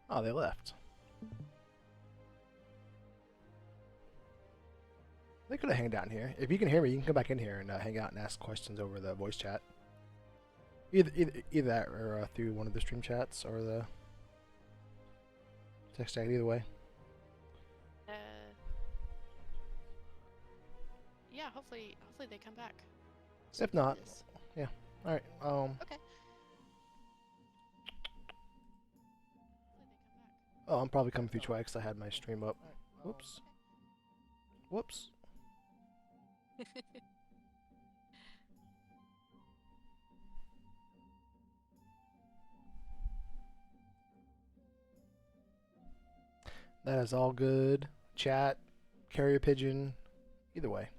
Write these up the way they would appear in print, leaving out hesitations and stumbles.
Oh, they left. They could have hanged out in here. If you can hear me, you can come back in here and hang out and ask questions over the voice chat. Either that or through one of the stream chats or the text chat. Either way. Uh, yeah. Hopefully they come back. If not, yeah. All right. Okay. Oh, I'm probably coming through twice because I had my stream up. Whoops. Whoops. That is all good. Chat, carrier pigeon, either way.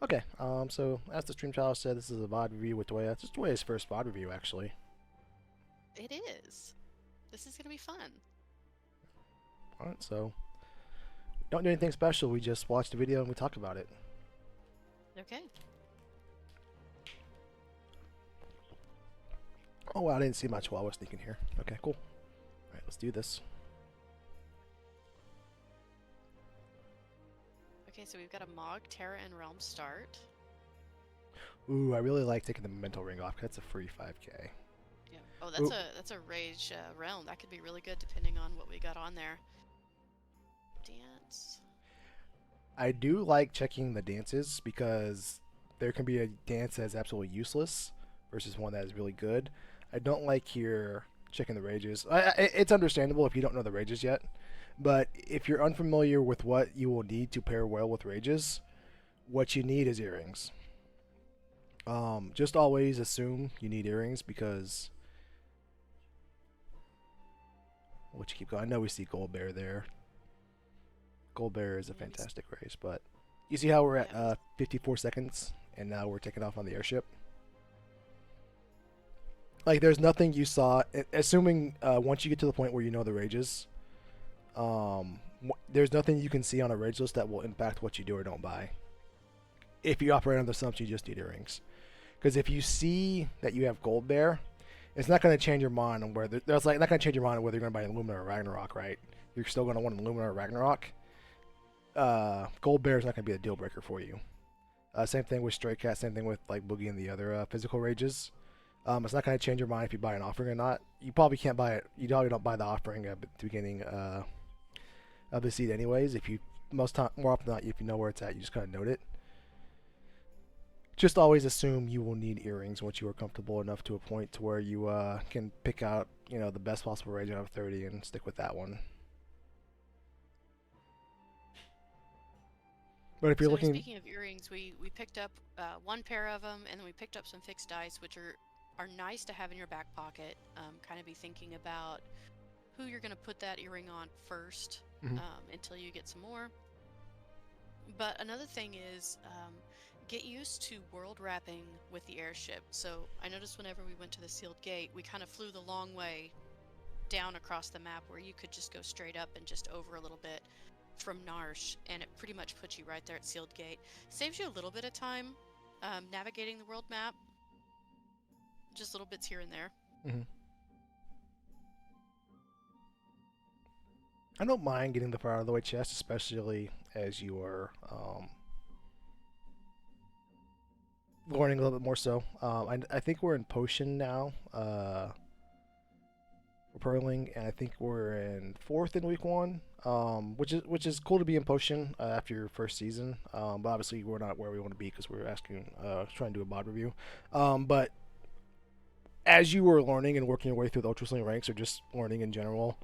Okay, so as the stream child said, this is a VOD review with Dwaya. It's just Dwaya's first VOD review, actually. It is. This is gonna be fun. Alright, so don't do anything special. We just watch the video and we talk about it. Okay. Oh, wow, I didn't see much while I was thinking here. Okay, cool. Alright, let's do this. Okay, so we've got a Mog, Terra, and Realm start. Ooh, I really like taking the Memento Ring off. That's a free 5k. Yeah. Oh, that's a Rage Realm. That could be really good depending on what we got on there. Dance. I do like checking the dances because there can be a dance that's absolutely useless versus one that is really good. I don't like here checking the rages. It's understandable if you don't know the rages yet, but if you're unfamiliar with what you will need to pair well with rages, what you need is earrings. Just always assume you need earrings because what you keep going. I know we see Gold Bear there. Gold Bear is a fantastic race, but you see how we're at 54 seconds and now we're taking off on the airship? Like, there's nothing you saw, assuming once you get to the point where you know the rages, there's nothing you can see on a rage list that will impact what you do or don't buy. If you operate on the assumption you just need earrings. Because if you see that you have Gold Bear, it's not going to change your mind on whether, there's like not going to change your mind on whether you're going to buy an Illumina or Ragnarok, right? You're still going to want an Illumina or Ragnarok. Gold Bear is not going to be a deal breaker for you. Same thing with Stray Cat, same thing with like Boogie and the other physical rages. It's not going to change your mind if you buy an offering or not. You probably can't buy it. You probably don't buy the offering at the beginning of the seed anyways. If you more often than not, if you know where it's at, you just kind of note it. Just always assume you will need earrings once you are comfortable enough to a point to where you can pick out the best possible rage out of 30 and stick with that one. But if you're looking, speaking of earrings, we picked up one pair of them, and then we picked up some fixed dice, which are nice to have in your back pocket. Kind of be thinking about who you're going to put that earring on first until you get some more. But another thing is get used to world wrapping with the airship. So I noticed whenever we went to the sealed gate, we kind of flew the long way down across the map where you could just go straight up and just over a little bit from Narsh, and it pretty much puts you right there at sealed gate. Saves you a little bit of time navigating the world map. Just little bits here and there. I don't mind getting the far out of the way chest, especially as you are learning a little bit more so. I think we're in potion now. We're Purlearring, and I think we're in 4th in week 1, which is cool to be in potion after your first season. But obviously we're not where we want to be because we're trying to do a mod review. But as you were learning and working your way through the Ultra Sling ranks, or just learning in general,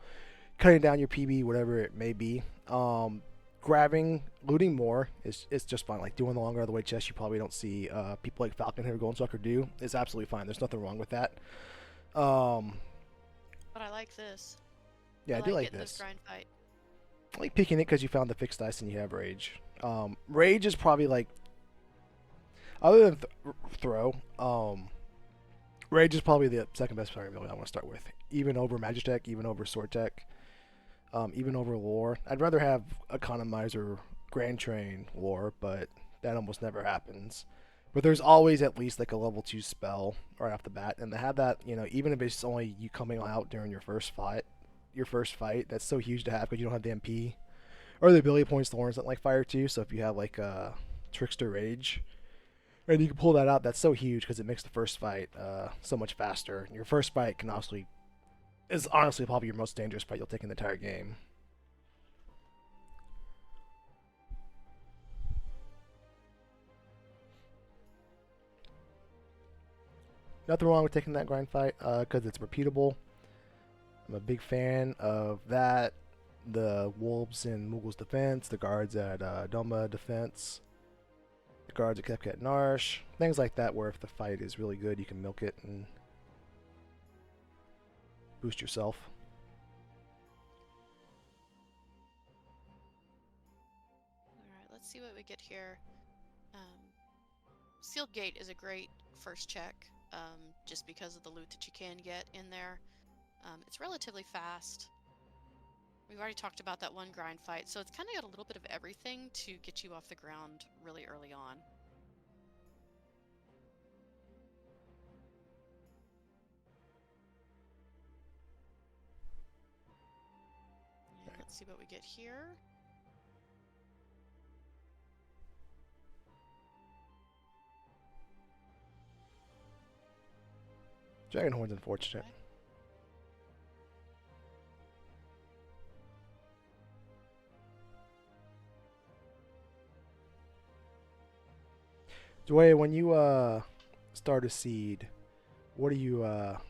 cutting down your PB, whatever it may be, looting more is just fine. Like doing the longer out of the way chest, you probably don't see people like Falcon Hitter, Golden Sucker do. It's absolutely fine. There's nothing wrong with that. But I like this. Yeah, I do like this. Grind fight. I like picking it because you found the fixed dice and you have Rage. Rage is probably like, other than Throw, Rage is probably the second best parry ability I want to start with. Even over Magic Tech, even over Sword Tech, even over Lore. I'd rather have Economizer Grand Train Lore, but that almost never happens. But there's always at least like a level 2 spell right off the bat, and to have that, even if it's only you coming out during your first fight, that's so huge to have because you don't have the MP or the ability points to learn something like Fire 2. So if you have like Trickster Rage, and you can pull that out, that's so huge because it makes the first fight so much faster. Your first fight is honestly probably your most dangerous fight you'll take in the entire game. Nothing wrong with taking that grind fight because it's repeatable. I'm a big fan of that. The wolves in Mughals defense, the guards at Doma defense, the guards at Kepket Narsh, things like that where if the fight is really good, you can milk it and boost yourself. Alright, let's see what we get here. Sealed Gate is a great first check, just because of the loot that you can get in there. It's relatively fast. We've already talked about that one grind fight, so it's kind of got a little bit of everything to get you off the ground really early on. And let's see what we get here. Dragonhorn's unfortunate. Okay. Dwayne, when you start a seed, what are you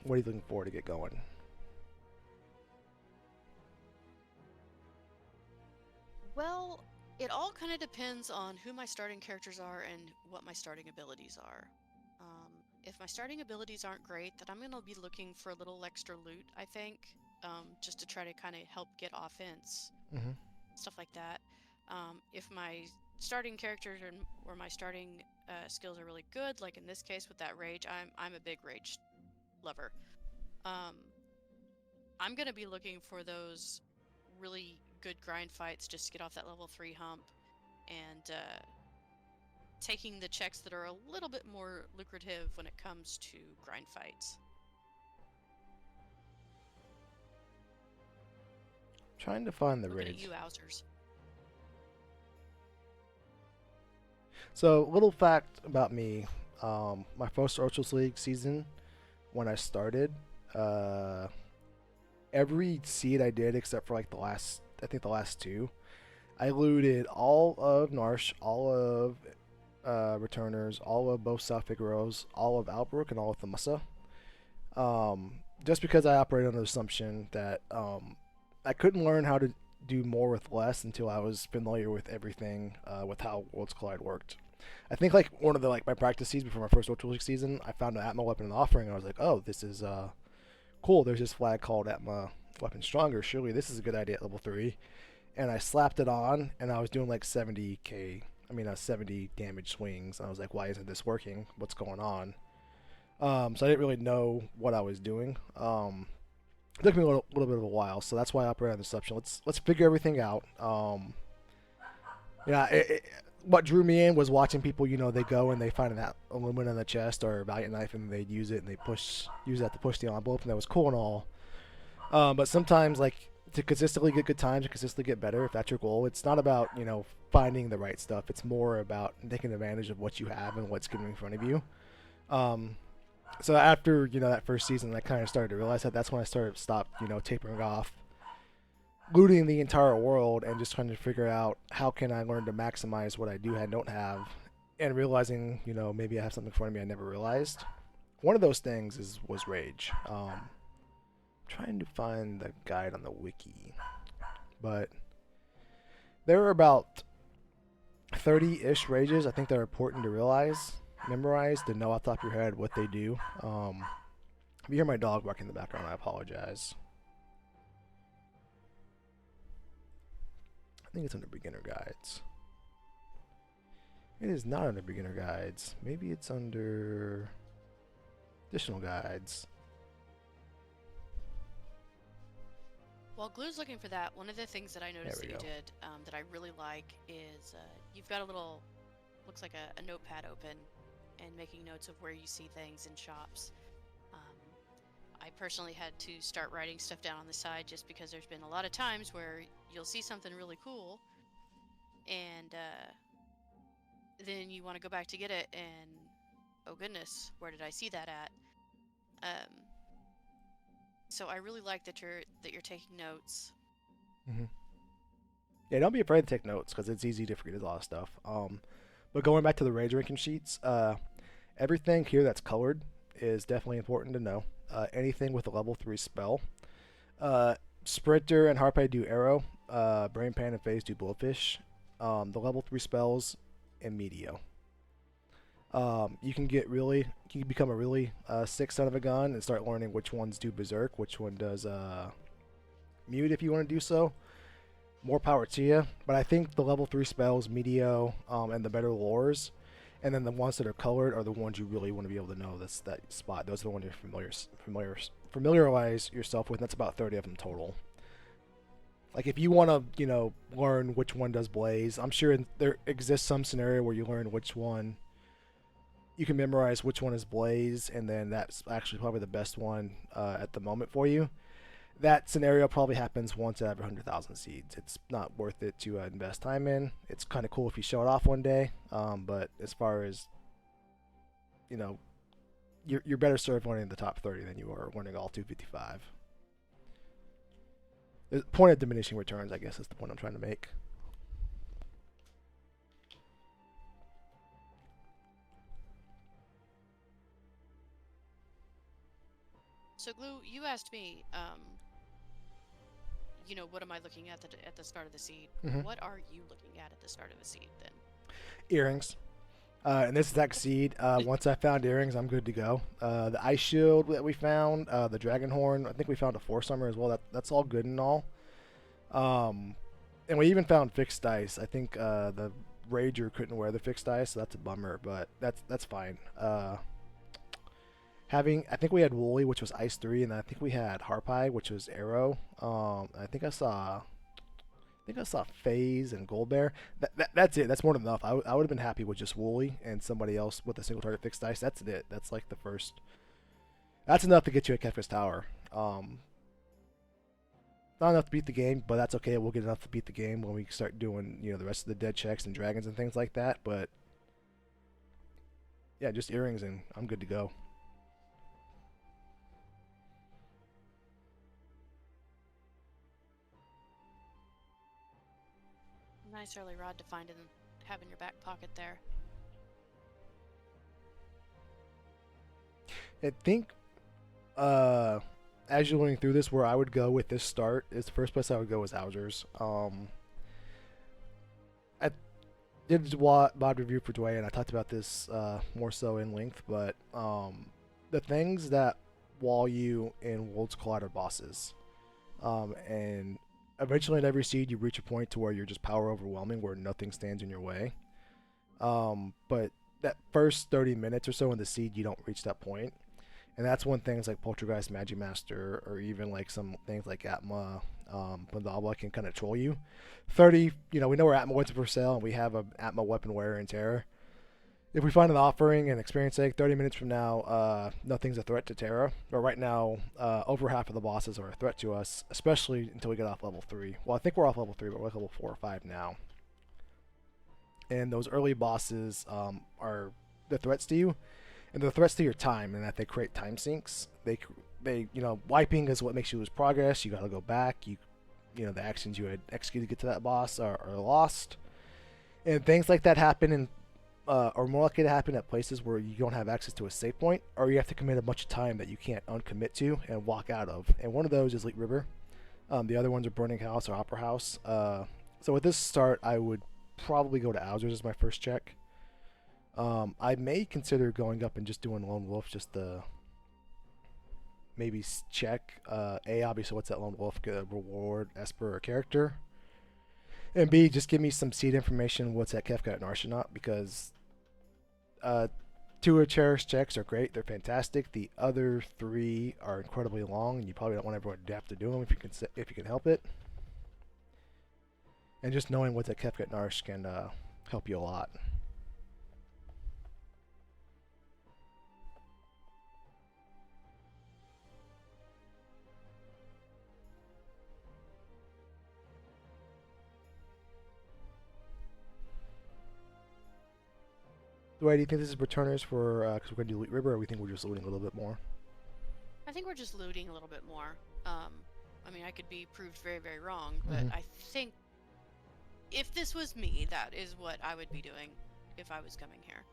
looking for to get going? Well, it all kind of depends on who my starting characters are and what my starting abilities are. If my starting abilities aren't great, then I'm going to be looking for a little extra loot, I think, just to try to kind of help get offense, Mm-hmm. stuff like that. If my starting characters or my starting skills are really good, like in this case with that rage, I'm a big rage lover. I'm going to be looking for those really good grind fights just to get off that level 3 hump and taking the checks that are a little bit more lucrative when it comes to grind fights. Trying to find the Looking at rage. you, Owsers. So, little fact about me: my first Orchels League season, when I started, every seed I did except for like I think the last two, I looted all of Narsh, all of Returners, all of both South Figaro's, all of Albrook, and all of Thamasa. Just because I operated on the assumption that I couldn't learn how to do more with less until I was familiar with everything with how Worlds Collide worked. I think like one of the my practice seeds before my first World League season, I found an Atma weapon in the offering, and I was like, oh, this is cool. There's this flag called Atma weapon stronger. Surely this is a good idea at level 3. And I slapped it on, and I was doing like 70 damage swings. And I was like, why isn't this working? What's going on? So I didn't really know what I was doing. It took me a little bit of a while, so that's why I operate on the assumption. Let's figure everything out. Yeah, what drew me in was watching people. They go and they find that aluminum in the chest or a valiant knife, and they use it and they use that to push the envelope, and that was cool and all. But sometimes, to consistently get good times and consistently get better, if that's your goal, it's not about finding the right stuff. It's more about taking advantage of what you have and what's given in front of you. So after that first season, I kind of started to realize that's when I stopped tapering off, looting the entire world, and just trying to figure out how can I learn to maximize what I do and don't have, and realizing maybe I have something in front of me I never realized. One of those things was rage. Trying to find the guide on the wiki, but there are about 30-ish rages I think that are important to memorize, to know off the top of your head what they do. If you hear my dog barking in the background, I apologize. I think it's under beginner guides. It is not under beginner guides. Maybe it's under additional guides. While Glue's looking for that, one of the things that I noticed that you did that I really like is you've got a little, looks like a notepad open, and making notes of where you see things in shops. Um, I personally had to start writing stuff down on the side just because there's been a lot of times where you'll see something really cool and then you want to go back to get it and oh goodness, where did I see that at? Um, so I really like that you're taking notes. Hmm. Yeah, don't be afraid to take notes because it's easy to forget a lot of stuff. But going back to the rage ranking sheets, everything here that's colored is definitely important to know. Anything with a level 3 spell. Uh, Sprinter and Harpy do arrow. Brain Pan and Phase do blowfish. The level 3 spells and Meteor. You can become a really sick son of a gun and start learning which ones do Berserk, which one does Mute if you want to do so. More power to you. But I think the level 3 spells, Meteor, and the better lores, and then the ones that are colored are the ones you really want to be able to know that spot. Those are the ones you're familiarize yourself with. That's about 30 of them total. Like if you want to, learn which one does Blaze, I'm sure there exists some scenario where you learn which one. You can memorize which one is Blaze, and then that's actually probably the best one at the moment for you. That scenario probably happens once out of 100,000 seeds. It's not worth it to invest time in. It's kind of cool if you show it off one day, but as far as you're better served learning the top 30 than you are learning all 255. The point of diminishing returns, I guess, is the point I'm trying to make. So Glue, you asked me, what am I looking at the start of the seed? Mm-hmm. What are you looking at the start of the seed then? Earrings. And this exact seed, once I found earrings, I'm good to go. The ice shield that we found, the dragon horn, I think we found a 4-summer as well. That's all good and all. And we even found fixed dice. I think the Rager couldn't wear the fixed dice, so that's a bummer, but that's fine. I think we had Wooly, which was Ice 3, and I think we had Harpy, which was Arrow. I think I saw Phase and Goldbear. That's it. That's more than enough. I would have been happy with just Wooly and somebody else with a single target fixed dice. That's it. That's like the first. That's enough to get you a Kefka's Tower. Not enough to beat the game, but that's okay. We'll get enough to beat the game when we start doing the rest of the dead checks and dragons and things like that. But yeah, just earrings and I'm good to go. Nice early rod to find and have in your back pocket there. I think as you're learning through this, where I would go with this start is the first place I would go is Hauser's. I did a Vod review for Dwayne, and I talked about this more so in length, but the things that wall you in Worlds Collide are bosses. And eventually in every seed you reach a point to where you're just power overwhelming, where nothing stands in your way. But that first 30 minutes or so in the seed, you don't reach that point. And that's when things like Poltergeist, Magimaster, or even like some things like Atma, Bandabla can kind of troll you. 30, we know where Atma went for sale, and we have a Atma weapon wearer in Terror. If we find an offering and experience sake, 30 minutes from now, nothing's a threat to Terra. But right now, over half of the bosses are a threat to us, especially until we get off level 3. Well, I think we're off level 3, but we're like level 4 or 5 now. And those early bosses are the threats to you, and the threats to your time, and that they create time sinks. They wiping is what makes you lose progress. You got to go back. The actions you had executed to get to that boss are lost, and things like that happen in. Are more likely to happen at places where you don't have access to a save point, or you have to commit a bunch of time that you can't uncommit to and walk out of. And one of those is Leet River. The other ones are Burning House or Opera House. So with this start, I would probably go to Hauser's as my first check. I may consider going up and just doing Lone Wolf just to maybe check. A, obviously, what's that Lone Wolf reward, Esper, or character? And B, just give me some seed information, what's that Kefka and Arshonaut, because 2 of Cherished checks are great, they're fantastic. The other 3 are incredibly long, and you probably don't want everyone to have to do them if you can help it. And just knowing what's that Kefka and Arsh can help you a lot. Why do you think this is returners for? Because we're gonna do Elite River, or we think we're just looting a little bit more? I think we're just looting a little bit more. I mean, I could be proved very, very wrong, but Mhm. I think if this was me, that is what I would be doing if I was coming here.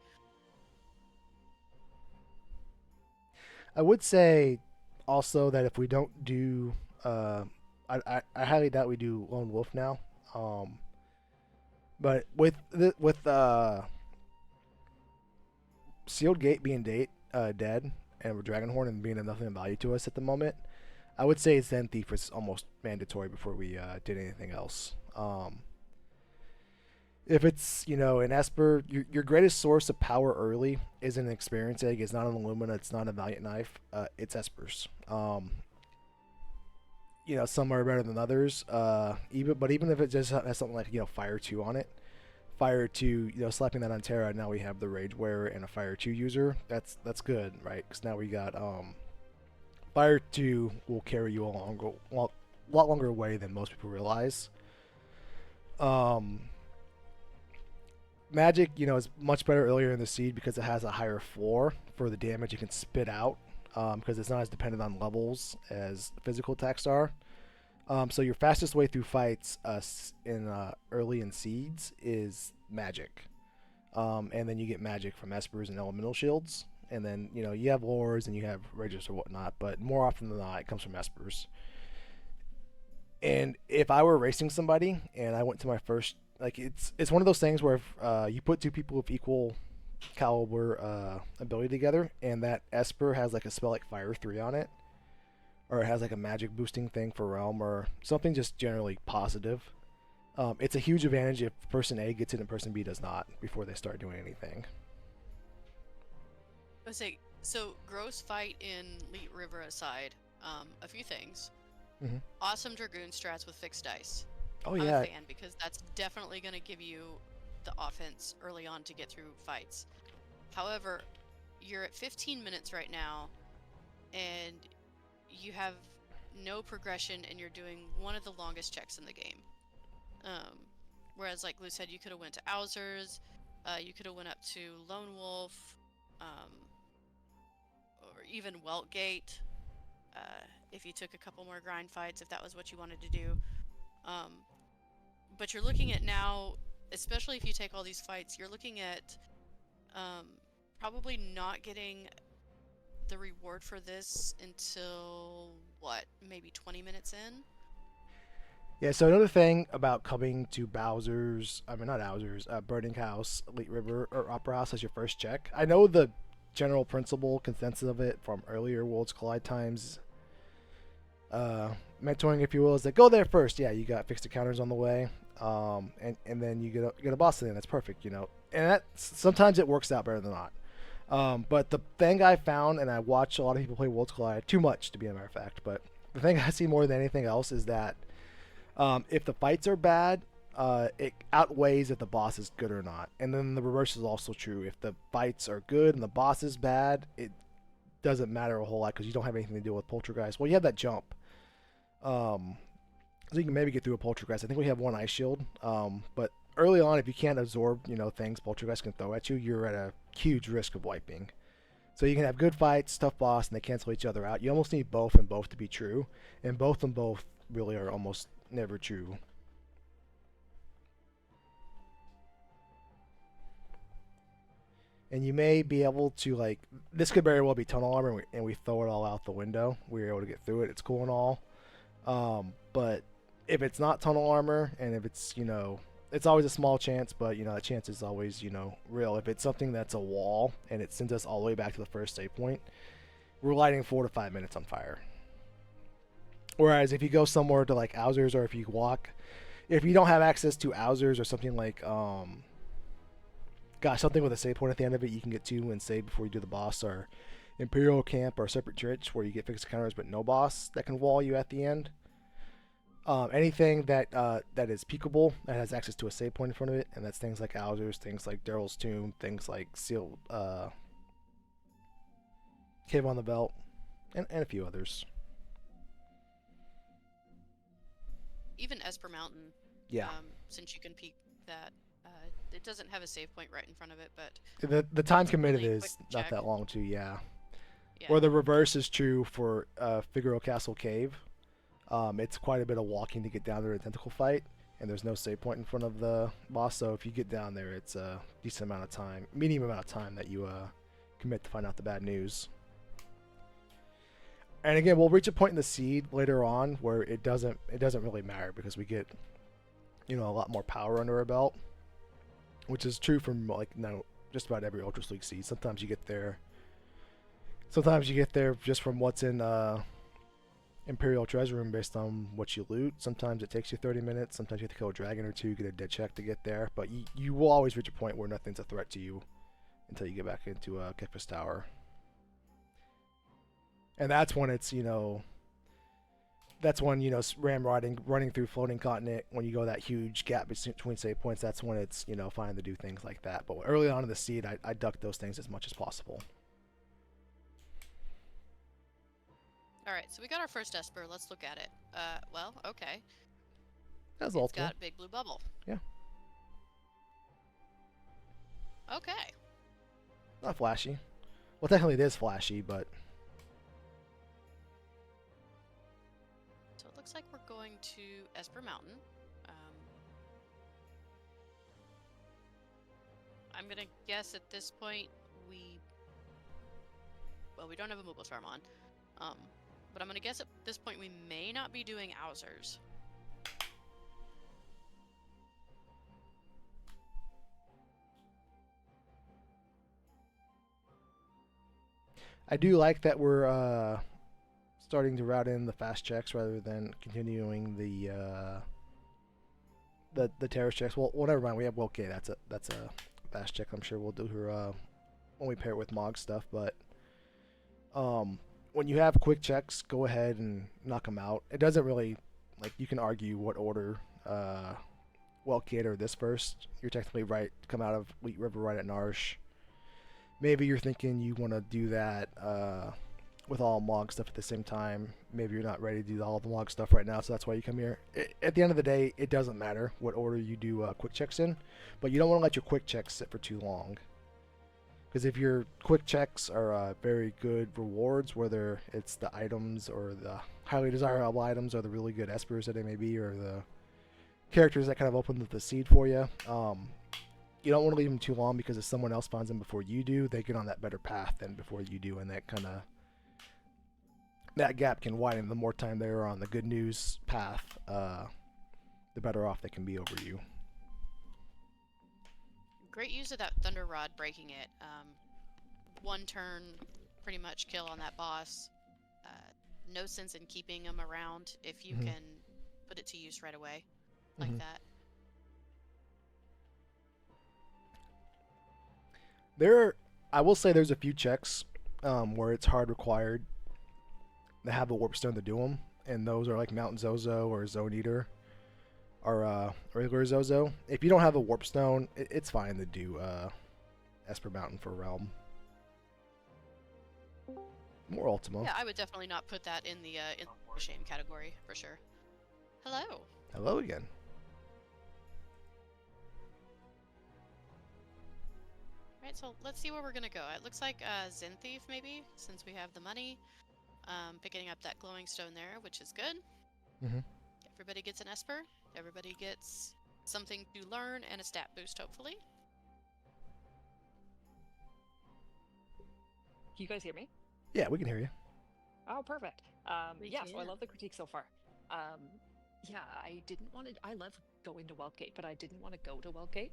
I would say also that if we don't do, I highly doubt we do Lone Wolf now. Um, but with Sealed Gate being dead, and with Dragonhorn and being of nothing of value to us at the moment, I would say Zen Thief is almost mandatory before we did anything else. If it's an Esper, your greatest source of power early is an experience egg. It's not an Illumina. It's not a Valiant Knife. It's Espers. Some are better than others. Even if it just has something like Fire 2 on it, Fire 2, slapping that on Terra. Now we have the Rage Wearer and a Fire 2 user. That's good, right? Because now we got Fire 2 will carry you a lot longer way than most people realize. Magic, is much better earlier in the seed because it has a higher floor for the damage it can spit out, because it's not as dependent on levels as physical attacks are. So your fastest way through fights in early in seeds is magic, and then you get magic from espers and elemental shields, and then you have lures and you have rages or whatnot, but more often than not it comes from espers. And if I were racing somebody and I went to my first, like it's one of those things where if you put two people with equal caliber ability together, and that Esper has like a spell like Fire 3 on it, or it has like a magic boosting thing for Realm or something just generally positive, it's a huge advantage if person A gets it and person B does not before they start doing anything. I say, so gross fight in Leet River aside, a few things. Mm-hmm. Awesome Dragoon strats with fixed dice. Oh I'm yeah. a fan because that's definitely going to give you the offense early on to get through fights. However, you're at 15 minutes right now, and you have no progression, and you're doing one of the longest checks in the game. Whereas, like Lou said, you could have went to Owzers, you could have went up to Lone Wolf, or even Weltgate, if you took a couple more grind fights, if that was what you wanted to do. But you're looking at now, especially if you take all these fights, you're looking at probably not getting the reward for this until, what, maybe 20 minutes in? Yeah, so another thing about coming to not Bowser's, Burning House, Elite River, or Opera House as your first check. I know the general principle, consensus of it from earlier Worlds Collide times, mentoring, if you will, is that go there first. Yeah, you got fixed encounters on the way, and then you get a boss in. That's perfect, and that sometimes it works out better than not. But the thing I found, and I watch a lot of people play Worlds Collide, too much to be a matter of fact, but the thing I see more than anything else is that if the fights are bad, it outweighs if the boss is good or not. And then the reverse is also true. If the fights are good and the boss is bad, it doesn't matter a whole lot because you don't have anything to do with Poltergeist. Well, you have that jump. So you can maybe get through a Poltergeist. I think we have one Ice Shield. But early on, if you can't absorb, things Poltergeist can throw at you, you're at a huge risk of wiping. So you can have good fights, tough boss, and they cancel each other out. You almost need both and both to be true. And both and both really are almost never true. And you may be able to, like, this could very well be tunnel armor, and we throw it all out the window. We're able to get through it. It's cool and all. But if it's not tunnel armor, and if it's, it's always a small chance, but, that chance is always, real. If it's something that's a wall, and it sends us all the way back to the first save point, we're lighting 4 to 5 minutes on fire. Whereas if you go somewhere to, like, Owzers, or if you walk, if you don't have access to Owzers or something like, something with a save point at the end of it you can get to and save before you do the boss, or Imperial Camp or Separate Church where you get fixed encounters but no boss that can wall you at the end. Anything that is peekable, that has access to a save point in front of it, and that's things like Owzers, things like Daryl's Tomb, things like Sealed, Cave on the Belt, and a few others. Even Esper Mountain. Yeah. Since you can peek that, It doesn't have a save point right in front of it, but The time it's a committed really quick is not check. that long too. Yeah. Yeah. Or the reverse is true for Figaro Castle Cave. It's quite a bit of walking to get down there to a tentacle fight, and there's no save point in front of the boss. So if you get down there, it's a decent amount of time, medium amount of time that you commit to find out the bad news. And again, we'll reach a point in the seed later on where it doesn't really matter because we get a lot more power under our belt, which is true from like just about every Ultra League seed. Sometimes you get there just from what's in Imperial Treasure Room based on what you loot. Sometimes it takes you 30 minutes. Sometimes you have to kill a dragon or two, get a dead check to get there. But you will always reach a point where nothing's a threat to you until you get back into Kefka's Tower. And that's when it's, running through Floating Continent, when you go that huge gap between save points, that's when it's, fine to do things like that. But early on in the seed, I duck those things as much as possible. Alright, so we got our first Esper. Let's look at it. Well, okay. That's It's ultimate. got a big blue bubble. Yeah. Okay. Not flashy. Well, technically it is flashy, but... So it looks like we're going to Esper Mountain. I'm gonna guess at this point we don't have a mobile charm on. But I'm gonna guess at this point we may not be doing Owsers. I do like that we're starting to route in the fast checks rather than continuing the terrorist checks. Well, never mind. We have Wilke. That's a fast check. I'm sure we'll do her when we pair it with Mog stuff. But when you have quick checks, go ahead and knock them out. It doesn't really you can argue what order Wilke or this first. You're technically right. Come out of Wheat River right at Narsh. Maybe you're thinking you want to do that with all Mog stuff at the same time. Maybe you're not ready to do all the Mog stuff right now, so that's why you come here. At the end of the day, it doesn't matter what order you do quick checks in, but you don't want to let your quick checks sit for too long. Because if your quick checks are very good rewards, whether it's the items or the highly desirable items or the really good espers that they may be, or the characters that kind of open the seed for you, you don't want to leave them too long, because if someone else finds them before you do, they get on that better path than before you do, and that gap can widen. The more time they're on the good news path, the better off they can be over you. Great use of that Thunder Rod breaking it. One turn, pretty much kill on that boss. No sense in keeping them around if you can put it to use right away, like that. I will say there's a few checks where it's hard required to have a warp stone to do them, and those are like Mountain Zozo or Zone Eater or regular Zozo. If you don't have a warp stone, it's fine to do Esper Mountain for Realm. More Ultima. Yeah, I would definitely not put that in the shame category for sure. Hello. Hello again. Alright, so let's see where we're gonna go. It looks like Zen Thief, maybe, since we have the money. Picking up that glowing stone there, which is good. Everybody gets an Esper. Everybody gets something to learn and a stat boost, hopefully. Can you guys hear me? Yeah, we can hear you. Oh, perfect. Yeah, so I can. love the critique so far. Yeah, I love going to Weltgate, but I didn't want to go to Weltgate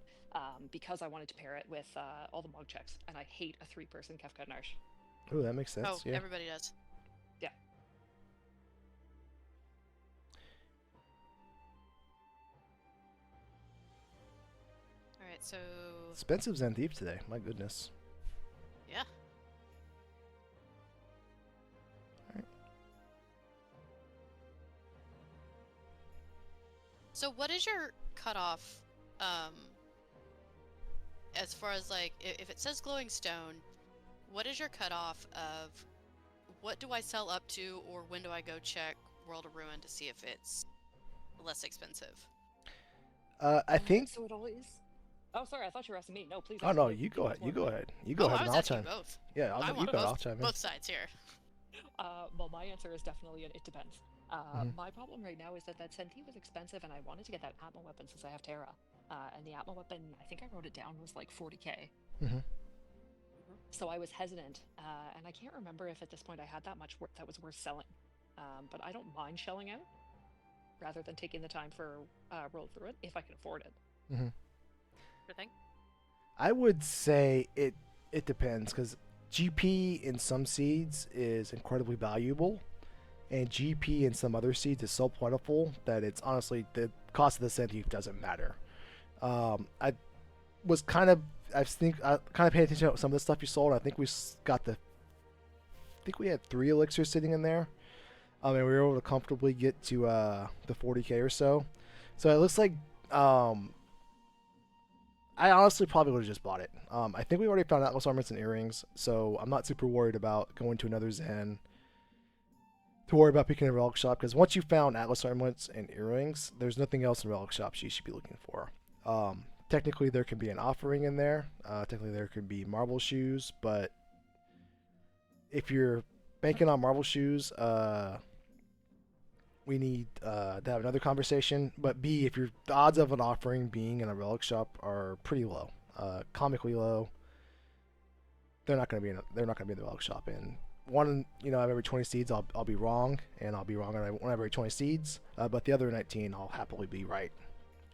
because I wanted to pair it with all the Mog checks, and I hate a 3-person Kefka Narsh. Oh, that makes sense. Oh, yeah. everybody does. Yeah. Alright, so... Expensive Zen Thief today. My goodness. Yeah. So what is your cutoff, as far as like, if it says glowing stone, what is your cutoff of what do I sell up to, or when do I go check World of Ruin to see if it's less expensive? I think So it always... Oh, sorry, I thought you were asking me. No, please Oh ask no, me. you go ahead. You Before go me. ahead. You go Oh, ahead, I and was I'll asking chime. both. Yeah, I you want go. I'll chime in. both sides here. Well, my answer is definitely it depends. Mhm. My problem right now is that Senti was expensive, and I wanted to get that Atma weapon since I have Terra. And the Atma weapon, I think I wrote it down, was like 40k. Mhm. So I was hesitant, and I can't remember if at this point I had that much that was worth selling. But I don't mind shelling out rather than taking the time for roll through it if I can afford it. Mhm. Sure thing. I would say it depends because GP in some seeds is incredibly valuable, and GP in some other seeds is so plentiful that it's honestly the cost of the Centipede doesn't matter. I was kind of I think I kind of paid attention to some of the stuff you sold. I think I think we had 3 elixirs sitting in there. And we were able to comfortably get to the 40k or so. So it looks like I honestly probably would have just bought it. I think we already found Atlas ornaments and earrings, so I'm not super worried about going to another Zen to worry about picking a relic shop, because once you found Atlas ornaments and earrings, there's nothing else in relic shops you should be looking for. Technically, there can be an offering in there. Technically, there could be marble shoes, but if you're banking on marble shoes, we need to have another conversation. But B, if the odds of an offering being in a relic shop are pretty low, comically low, they're not going to be in the relic shop. And one, out of every 20 seeds, I'll be wrong, and I'll be wrong on one every 20 seeds. But the other 19, I'll happily be right.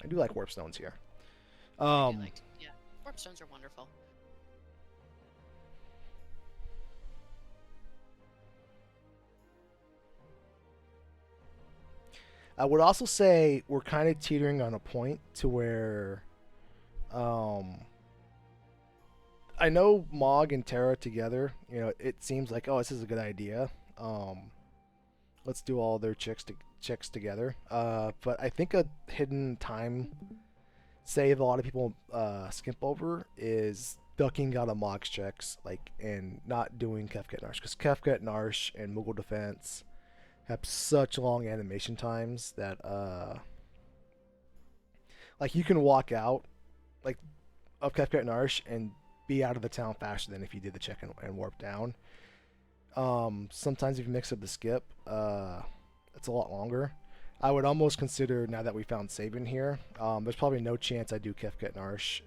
I do like warp stones here. I do like, yeah, warp stones are wonderful. I would also say we're kind of teetering on a point to where, I know Mog and Terra together. It seems like, oh, this is a good idea. Let's do all their checks together. But I think a hidden time save a lot of people skip over is ducking out of Mog's checks, and not doing Kefka and Narsh, because Kefka and Narsh and Moogle Defense have such long animation times that you can walk out of Kefka and Narsh and be out of the town faster than if you did the check and warp down. Sometimes if you mix up the skip, it's a lot longer. I would almost consider, now that we found Sabin here, there's probably no chance I do Kefka and Narsh.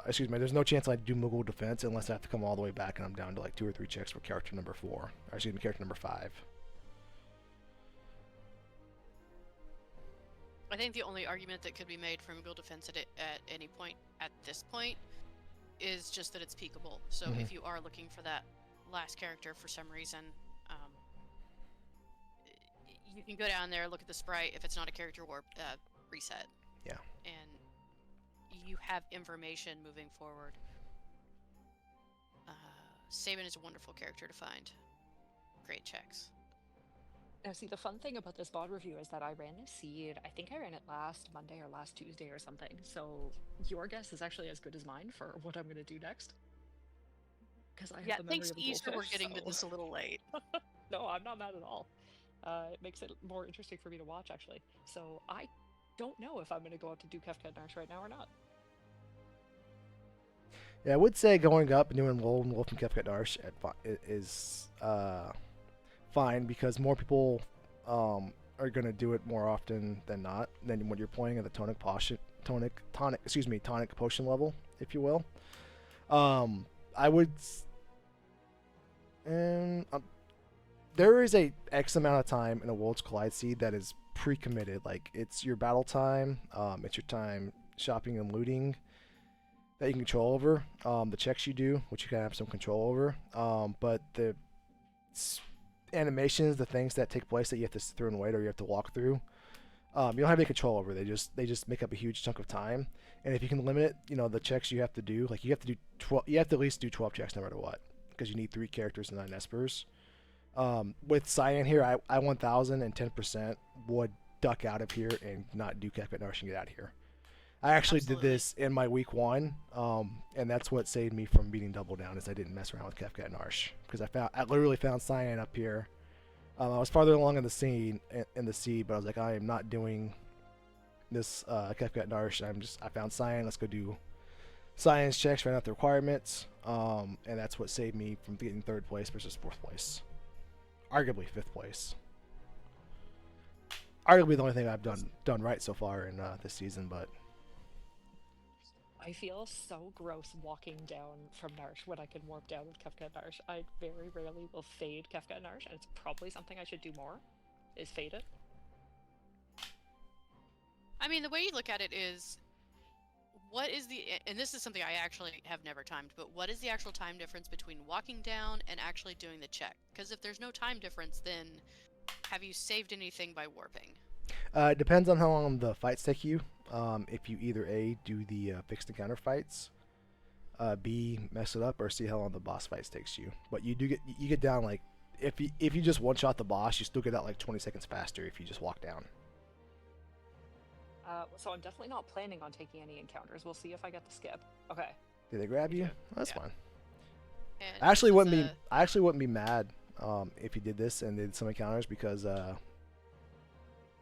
There's no chance I do Moogle Defense unless I have to come all the way back and I'm down to 2 or 3 checks for character number 4. Or character number 5. I think the only argument that could be made for Moogle Defense at any point at this point is just that it's peakable. So if you are looking for that last character for some reason, you can go down there, look at the sprite. If it's not a character warp, reset. Yeah. And you have information moving forward. Sabin is a wonderful character to find. Great checks. Now, see, the fun thing about this VOD review is that I ran this seed. I think I ran it last Monday or last Tuesday or something. So your guess is actually as good as mine for what I'm going to do next. Because I have the memory thanks of a to Easter, we're goldfish, getting so... to this a little late. No, I'm not mad at all. It makes it more interesting for me to watch, actually. So I don't know if I'm going to go up to do Kefka and Narsh right now or not. Yeah, I would say going up and doing Lone Wolf and Kefka and Narsh is fine, because more people are going to do it more often than not than when you're playing at the tonic potion level, if you will. I would there is a X amount of time in a Worlds Collide seed that is pre-committed. It's your battle time, it's your time shopping and looting that you can control over, the checks you do, which you can have some control over, but the animations, the things that take place that you have to sit through and wait, or you have to walk through, you don't have any control over. They just make up a huge chunk of time. And if you can limit it, the checks you have to do, you have to do 12, you have to at least do 12 checks no matter what, because you need 3 characters and 9 espers. With Cyan here, I 1000 and 10% would duck out of here and not do Kefka and Narsh and get out of here. I actually did this in my week 1, and that's what saved me from beating Double Down, is I didn't mess around with Kefka and Narsh, because I literally found Cyan up here. I was farther along in the seed, but I was like, I am not doing this Kefka Narsh. I found Cyan. Let's go do science checks, find out the requirements, and that's what saved me from getting 3rd place versus 4th place. Arguably 5th place. Arguably the only thing I've done right so far in this season, but I feel so gross walking down from Narsh when I can warp down with Kefka and Narsh. I very rarely will fade Kefka and Narsh, and it's probably something I should do more, is fade it. I mean, the way you look at it is, what is the, and this is something I actually have never timed, but what is the actual time difference between walking down and actually doing the check? Because if there's no time difference, then have you saved anything by warping? it depends on how long the fights take you. If you either A, do the fixed encounter fights, B, mess it up, or C, how long the boss fights takes you. But you get down, like, if you just one-shot the boss, you still get out like 20 seconds faster if you just walk down. So I'm definitely not planning on taking any encounters. We'll see if I get the skip. Okay. Did they grab you? Okay. That's Yeah. fine. And I actually this is wouldn't be mad if you did this and did some encounters, because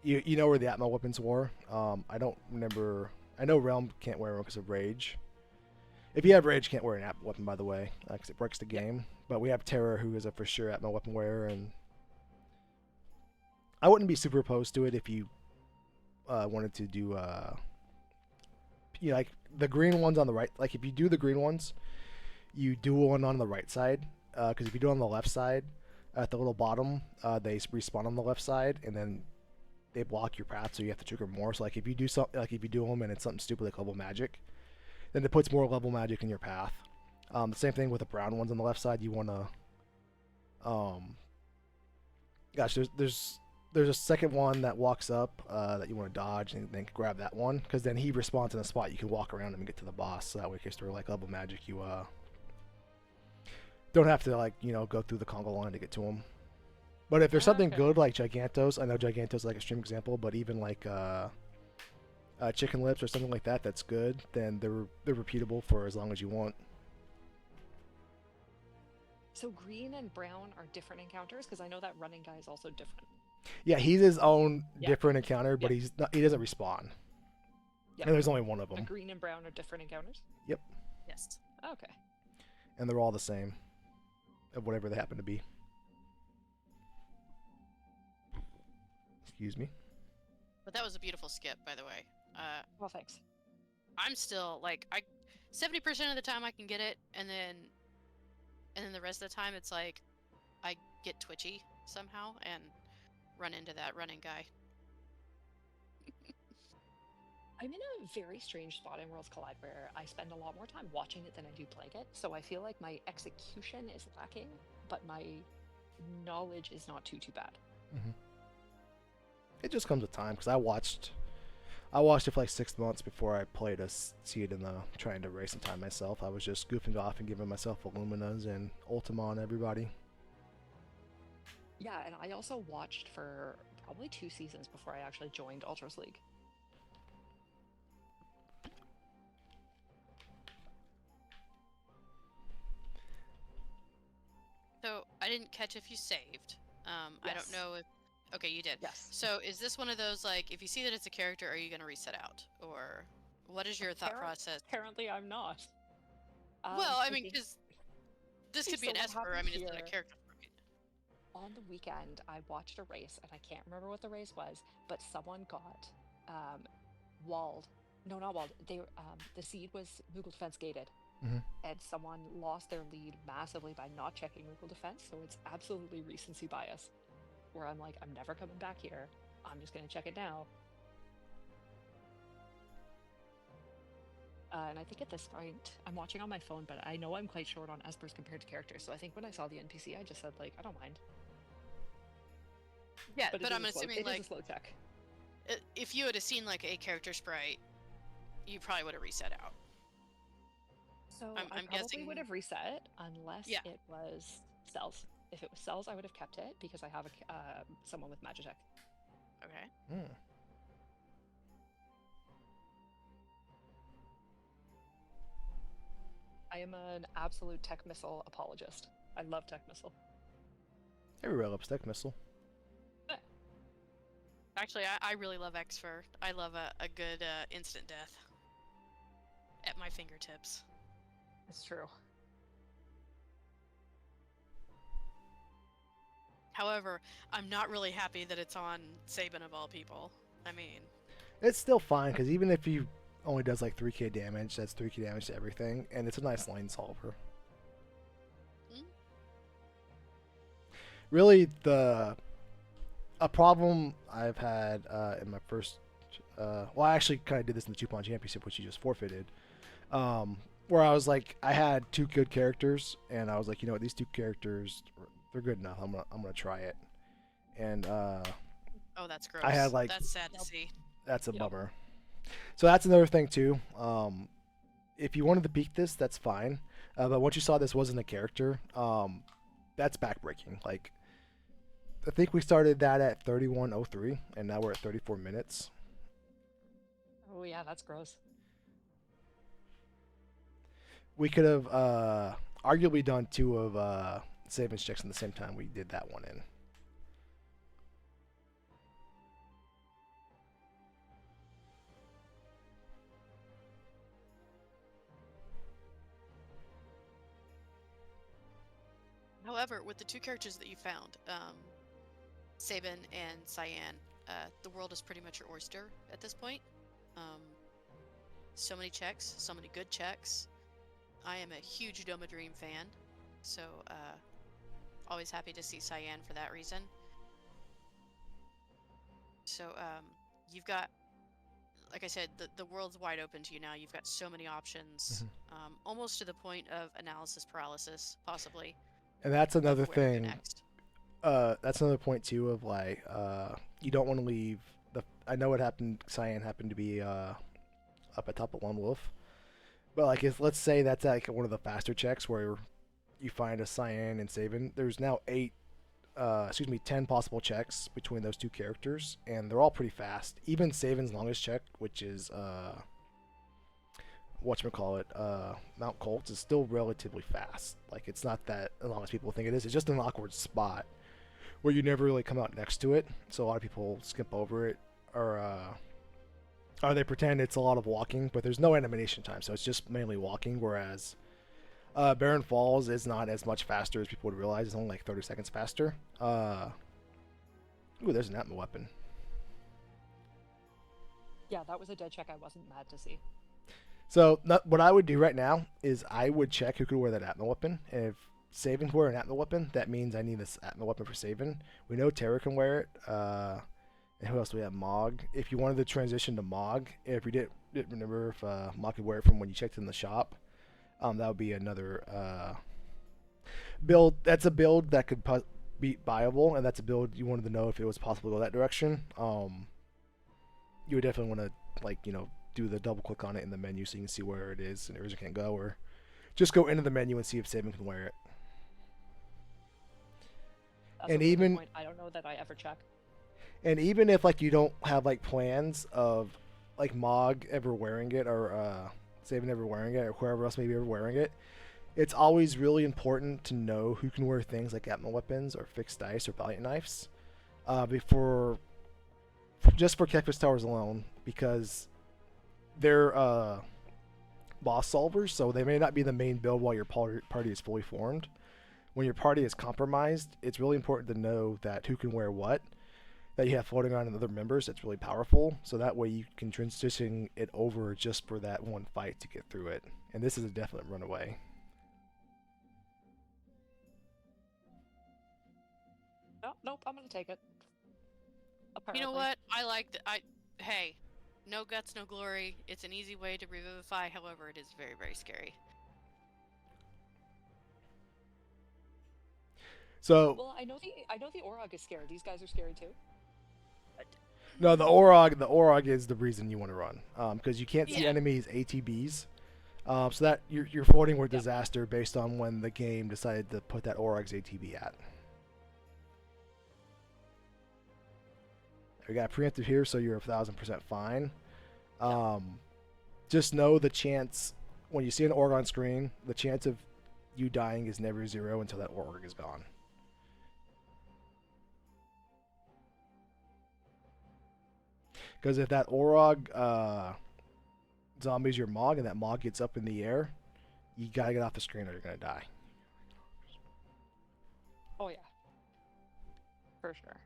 you know where the Atma weapons were. I don't remember. I know Realm can't wear them because of Rage. If you have Rage, can't wear an Atma weapon, by the way, because it breaks the game. But we have Terror, who is a for sure Atma weapon wearer, and I wouldn't be super opposed to it if you wanted to do like the green ones on the right. Like if you do the green ones, you do one on the right side, because if you do it on the left side, at the little bottom, they respawn on the left side, and then they block your path, so you have to trigger more. So like if you do something, like if you do them and it's something stupid like level magic, then it puts more level magic in your path. The same thing with the brown ones on the left side. You want to, gosh, there's a second one that walks up that you want to dodge and then grab that one, because then he respawns in a spot you can walk around him and get to the boss. So that way, in case they're like level magic, you don't have to like go through the Congo line to get to him. But if there's something Okay. good like Gigantos, I know Gigantos is like a extreme example, but even like Chicken Lips or something like that that's good, then they're repeatable for as long as you want. So green and brown are different encounters, because I know that running guy is also different. Yeah, he's his own Yeah. different encounter, but Yeah. he doesn't respawn. Yeah. And there's only one of The them, green and brown are different encounters? yes. Okay. and they're all the same, of whatever they happen to be. Excuse me. But that was a beautiful skip, by the way. Well, thanks. I'm still like 70% of the time I can get it, and then the rest of the time it's like I get twitchy somehow and run into that running guy. I'm in a very strange spot in Worlds Collide where I spend a lot more time watching it than I do playing it, so I feel like my execution is lacking, but my knowledge is not too bad. It just comes with time, because I watched it for like 6 months before I played to see it in the trying to race some time myself. I was just goofing off and giving myself Illuminas and Ultima on everybody. Yeah, and I also watched for probably 2 seasons before I actually joined Ultras League. So I didn't catch if you saved. I don't Yes. know if. Okay, you did. Yes. So is this one of those, like, if you see that it's a character, are you going to reset out, or what is your thought process? Apparently, I'm not. Well, I mean, think because this Okay, could be so an what Esper. I happened mean, it's not a here- character. Right? on the weekend, I watched a race, and I can't remember what the race was, but someone got walled. No, not walled. The seed was Moogle defense gated, Mhm. and someone lost their lead massively by not checking Moogle defense. So it's absolutely recency bias, where I'm like, I'm never coming back here. I'm just gonna check it now. And I think at this point, I'm watching on my phone, but I know I'm quite short on Espers compared to characters. So I think when I saw the NPC, I just said like, I don't mind. Yeah, But, but it I'm is a slow- assuming it is like a slow check. If you had seen like a character sprite, you probably would have reset out. So I'm I probably guessing- would have reset unless Yeah. it was cells. If it was cells, I would have kept it because I have someone with Magitech. Okay. Hmm. I am an absolute tech missile apologist. I love tech missile. Every rail up stick missile. Actually, I really love X-Fur. I love a good instant death at my fingertips. It's true. However, I'm not really happy that it's on Sabin of all people. I mean, It's still fine because even if he only does like 3k damage, that's 3k damage to everything, and it's a nice lane solver. Mm. Really, a problem I've had in my first, well, I actually kind of did this in the 2-pawn championship, which you just forfeited, where I was like, I had 2 good characters, and I was like, you know what, these 2 characters, they're good enough. I'm gonna try it, and oh, that's gross. I had like, that's sad to see. that's a Yep. bummer. So that's another thing too. If you wanted to peek this, that's fine. But once you saw this wasn't a character, that's backbreaking. Like, I think we started that at 31:03, and now we're at 34 minutes. Oh yeah, that's gross. We could have arguably done 2 of savings checks at the same time we did that one in. However, with the 2 characters that you found, Sabin and Cyan, the world is pretty much your oyster at this point. So many checks, so many good checks. I am a huge Doma Dream fan, so always happy to see Cyan for that reason. So you've got, like I said, the world's wide open to you now. You've got so many options, almost to the point of analysis paralysis, possibly. And that's another of where to go thing. next. That's another point too of like you don't want to leave the. I know what happened. Cyan happened to be up at top of Lone Wolf, but like if let's say that's like one of the faster checks where you find a Cyan and Sabin. There's now 10 possible checks between those 2 characters, and they're all pretty fast. Even Sabin's longest check, which is whatchamacallit, Mount Colts, is still relatively fast. Like, it's not that as long as people think it is. It's just an awkward spot where you never really come out next to it. So a lot of people skip over it, or they pretend it's a lot of walking, but there's no animation time, so it's just mainly walking. Whereas Barren Falls is not as much faster as people would realize. It's only like 30 seconds faster. Ooh, there's an Atma weapon. Yeah, that was a dead check I wasn't mad to see. So what I would do right now is I would check who could wear that Atma weapon. And if Sabin can wear an Atma weapon, that means I need this Atma weapon for Sabin. We know Terra can wear it. And who else do we have? Mog. If you wanted to transition to Mog, if you didn't remember if Mog could wear it from when you checked in the shop, that would be another build. That's a build that could be viable, and that's a build you wanted to know if it was possible to go that direction. You would definitely want to, like, do the double click on it in the menu so you can see where it is and Urza can't go, or just go into the menu and see if Sabin can wear it. That's And a really good even- point. I don't know that I ever check. And even if like you don't have like plans of like Mog ever wearing it, or Sabin ever wearing it, or whoever else may be ever wearing it, it's always really important to know who can wear things like Atma weapons or fixed dice or Valiant knives before, just for Kekvis Towers alone, because they're boss solvers, so they may not be the main build while your party is fully formed. When your party is compromised, it's really important to know that who can wear what, that you have floating around in other members. It's really powerful, so that way you can transition it over just for that one fight to get through it. And this is a definite runaway. Nope, I'm gonna take it. You know Apparently. what? I like that. Hey, no guts, no glory. It's an easy way to revivify. However, it is very, very scary. So Well, I know the Orog is scary. These guys are scary too. no, the Orog is the reason you want to run, because you can't see Yeah. enemies ATBs. So that you're floating with disaster based on when the game decided to put that Orog's ATB at. We got preemptive here, so you're 1,000% fine. Just know the chance when you see an org on screen, the chance of you dying is never 0 until that org is gone. Because if that Orog zombies your Mog and that Mog gets up in the air, you gotta get off the screen or you're gonna die. Oh yeah, for sure.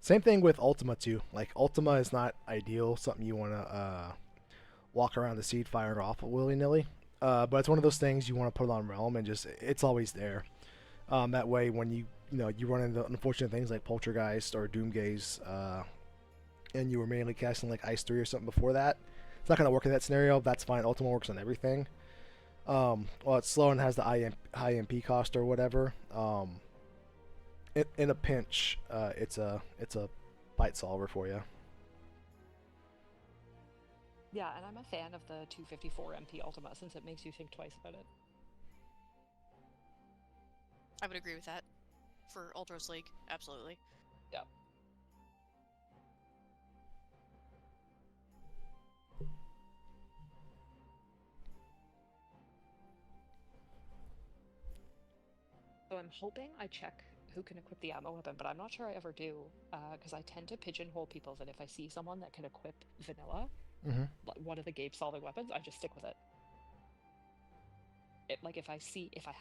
Same thing with Ultima too. Like Ultima is not ideal, something you want to walk around the seed firing off willy nilly. But it's one of those things you want to put on Realm and just it's always there. That way, when you run into unfortunate things like Poltergeist or Doomgaze, and you were mainly casting like Ice 3 or something before that, it's not gonna work in that scenario. That's fine. Ultima works on everything. Well, it's slow and has the high MP cost or whatever. In a pinch, it's a bite solver for you. Yeah, and I'm a fan of the 254 MP Ultima since it makes you think twice about it. I would agree with that. For Ultros League, absolutely. Yeah. So I'm hoping I check who can equip the ammo weapon, but I'm not sure I ever do, because I tend to pigeonhole people that if I see someone that can equip vanilla, like one of the game-solving weapons, I just stick with it. Like if I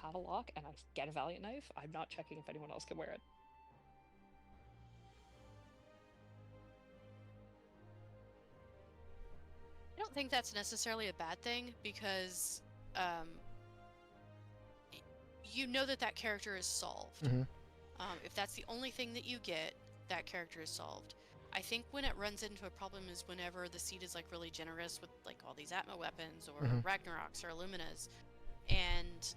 have a lock and I get a Valiant Knife, I'm not checking if anyone else can wear it. I don't think that's necessarily a bad thing because you know that character is solved. If that's the only thing that you get, that character is solved. I think when it runs into a problem is whenever the seed is like really generous with like all these Atma weapons or Ragnaroks or Illuminas, and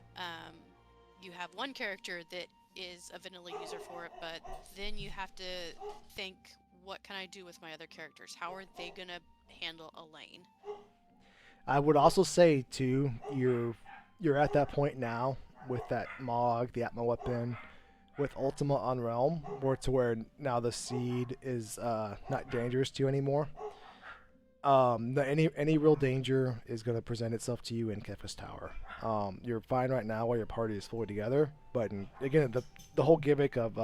you have one character that is a vanilla user for it, but then you have to think, what can I do with my other characters? How are they gonna handle a lane? I would also say too, you're at that point now with that Mog, the Atma weapon, with Ultima on Realm, where now the seed is not dangerous to you anymore. Any real danger is going to present itself to you in Kefka's Tower. You're fine right now while your party is fully together, but again, the whole gimmick of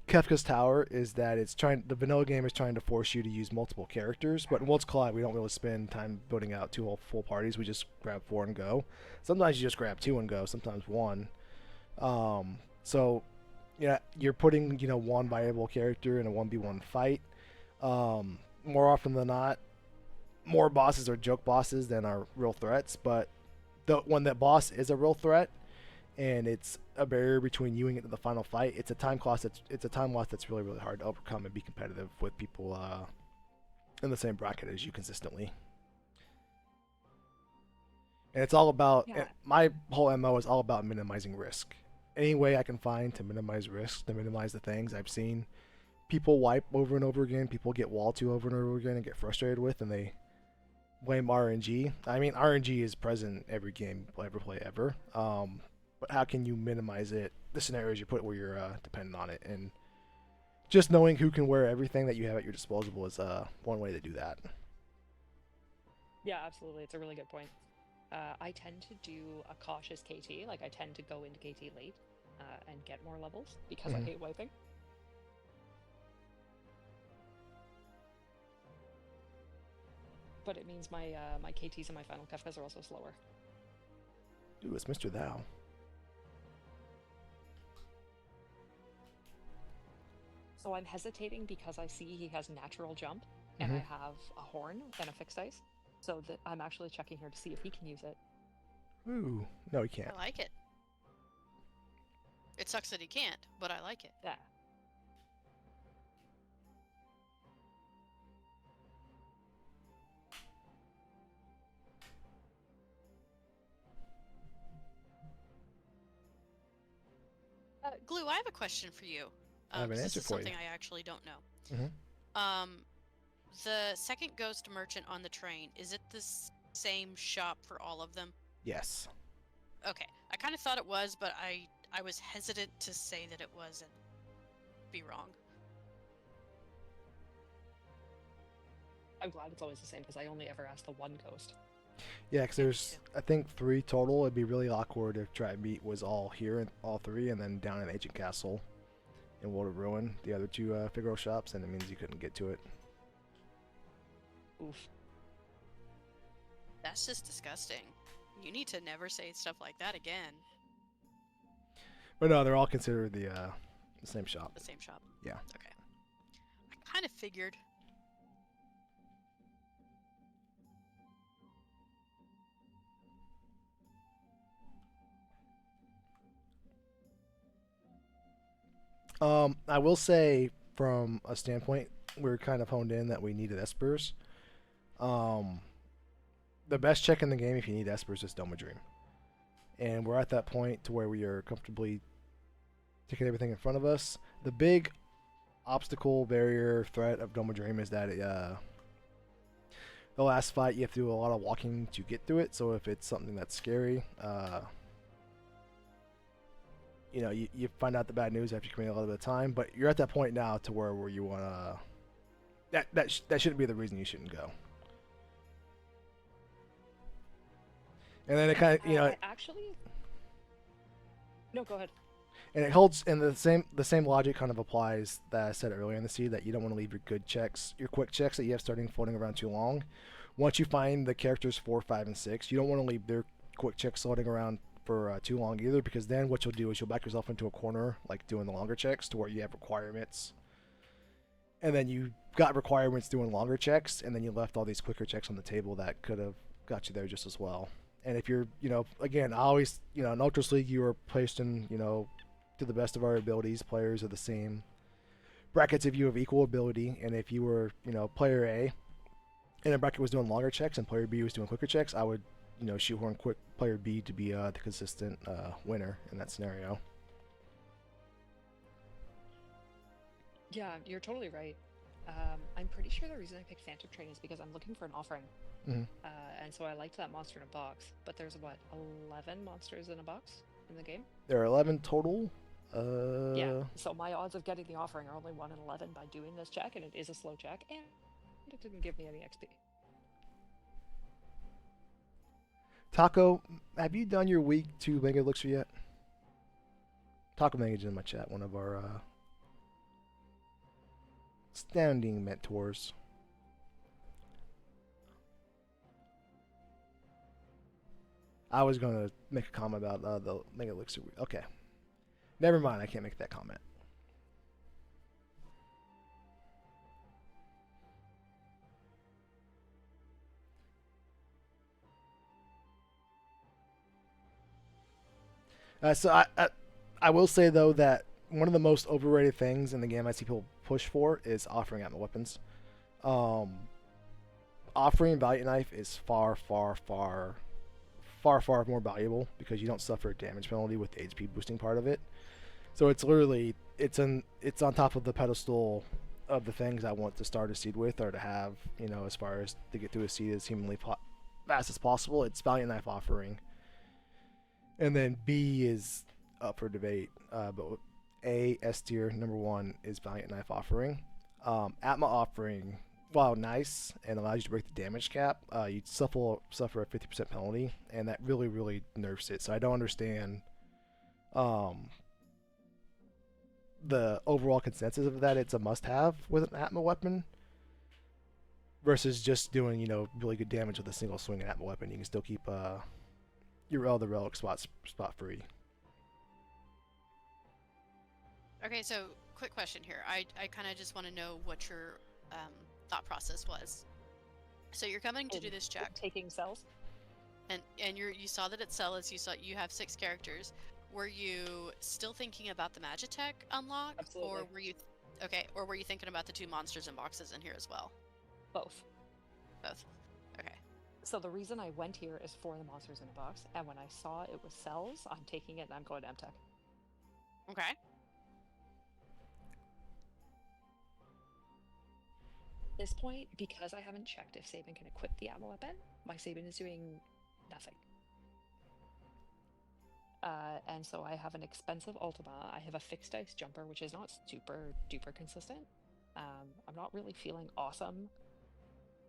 Kefka's Tower is that the vanilla game is trying to force you to use multiple characters, but in Worlds Collide we don't really spend time building out two whole full parties. We just grab 4 and go. Sometimes you just grab 2 and go, sometimes 1. So yeah, you're putting one viable character in a 1v1 fight. More often than not, more bosses are joke bosses than are real threats, but when that boss is a real threat and it's a barrier between you and get to the final fight, it's a time loss that's really, really hard to overcome and be competitive with people in the same bracket as you consistently. And it's all about my whole MO is all about minimizing risk. Any way I can find to minimize risk, to minimize the things I've seen people wipe over and over again, people get wall to over and over again and get frustrated with, and they blame RNG. I mean, RNG is present in every game you'll ever play ever. But how can you minimize it? The scenarios you put where you're dependent on it, and just knowing who can wear everything that you have at your disposal is one way to do that. Yeah, absolutely. It's a really good point. I tend to do a cautious KT. Like, I tend to go into KT late and get more levels because I hate wiping. But it means my my KTs and my final Kefkas are also slower. Ooh, it's Mr. Thou. So I'm hesitating because I see he has natural jump, and I have a horn and a fixed ice. So that I'm actually checking here to see if he can use it. Ooh, no, he can't. I like it. It sucks that he can't, but I like it. Yeah. Glue, I have a question for you. I have an answer this is for you. something I actually don't know. The second ghost merchant on the train, is it the same shop for all of them? Yes. Okay. I kind of thought it was, but I was hesitant to say that it was and be wrong. I'm glad it's always the same because I only ever ask the one ghost. Yeah, because Yeah, me there's, too. I think, 3 total. It'd be really awkward if Try Meet was all here, and all 3, and then down in Ancient Castle in World of Ruin, the other 2 Figaro shops, and it means you couldn't get to it. Oof. That's just disgusting. You need to never say stuff like that again. But no, they're all considered the same shop. The same shop. Yeah. Okay. I kind of figured. I will say, from a standpoint, we're kind of honed in that we needed Espers. Um, the best check in the game if you need Espers is Doma Dream. And we're at that point to where we are comfortably taking everything in front of us. The big obstacle, barrier, threat of Doma Dream is that the last fight you have to do a lot of walking to get through it. So if it's something that's scary, you find out the bad news after committing a little bit of time. But you're at that point now to where you want to. That shouldn't be the reason you shouldn't go. And then it kind of I actually. No, go ahead. and it holds, and the same logic kind of applies that I said earlier in the seed, that you don't want to leave your good checks, your quick checks that you have starting floating around too long. Once you find the characters 4, 5, and 6, you don't want to leave their quick checks floating around for too long either, because then what you'll do is you'll back yourself into a corner, like doing the longer checks, to where you have requirements, and then you got requirements doing longer checks, and then you left all these quicker checks on the table that could have got you there just as well. And if you're, again, I always, in Ultras League, you are placed in, to the best of our abilities. Players are the same brackets if you have equal ability. And if you were, player A, and a bracket was doing longer checks and player B was doing quicker checks, I would, shoehorn quick player B to be the consistent winner in that scenario. Yeah, you're totally right. I'm pretty sure the reason I picked Phantom Train is because I'm looking for an offering. Mm-hmm. And so I liked that monster in a box. But there's, 11 monsters in a box in the game? There are 11 total. Yeah, so my odds of getting the offering are only 1 in 11 by doing this check, and it is a slow check, and it didn't give me any XP. Taco, have you done your week 2 Mega Elixir yet? Taco Manga's in my chat, one of our standing mentors. I was going to make a comment about the Mega Elixir. Okay. Never mind, I can't make that comment. I will say, though, that one of the most overrated things in the game I see people push for is offering Atma weapons. Offering Valiant Knife is far, far, far, far, far more valuable because you don't suffer a damage penalty with the HP boosting part of it. So it's literally it's on top of the pedestal of the things I want to start a seed with, or to have, as far as to get through a seed as humanly fast as possible. It's Valiant Knife offering, and then B is up for debate. But A, S tier, number 1 is Valiant Knife offering. Atma offering, while nice and allows you to break the damage cap, you suffer a 50% penalty, and that really, really nerfs it. So I don't understand the overall consensus of that. It's a must-have with an Atma weapon versus just doing, really good damage with a single swing Atma weapon. You can still keep your other relic spot free. Okay, so quick question here. I kind of just want to know what your thought process was. So you're coming to do this check, Taking cells? and you saw that it sells. You have 6 characters. Were you still thinking about the Magitech unlock? Absolutely. Or were you or were you thinking about the 2 monsters and boxes in here as well? Both. Both. Okay. So the reason I went here is for the monsters in a box, and when I saw it was cells, I'm taking it and I'm going to MTech. Okay. At this point, because I haven't checked if Sabin can equip the ammo weapon, my Sabin is doing nothing. And so I have an expensive Ultima. I have a fixed dice jumper, which is not super duper consistent. I'm not really feeling awesome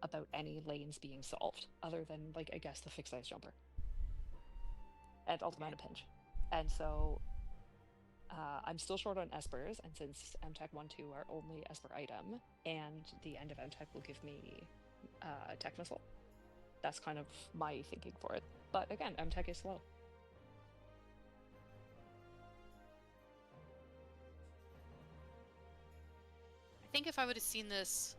about any lanes being solved, other than, like, I guess the fixed ice jumper and ultimate pinch. And so I'm still short on espers, and since MTech 1-2 are only esper item, and the end of MTech will give me tech missile, that's kind of my thinking for it. But again, MTech is slow. I think if I would have seen this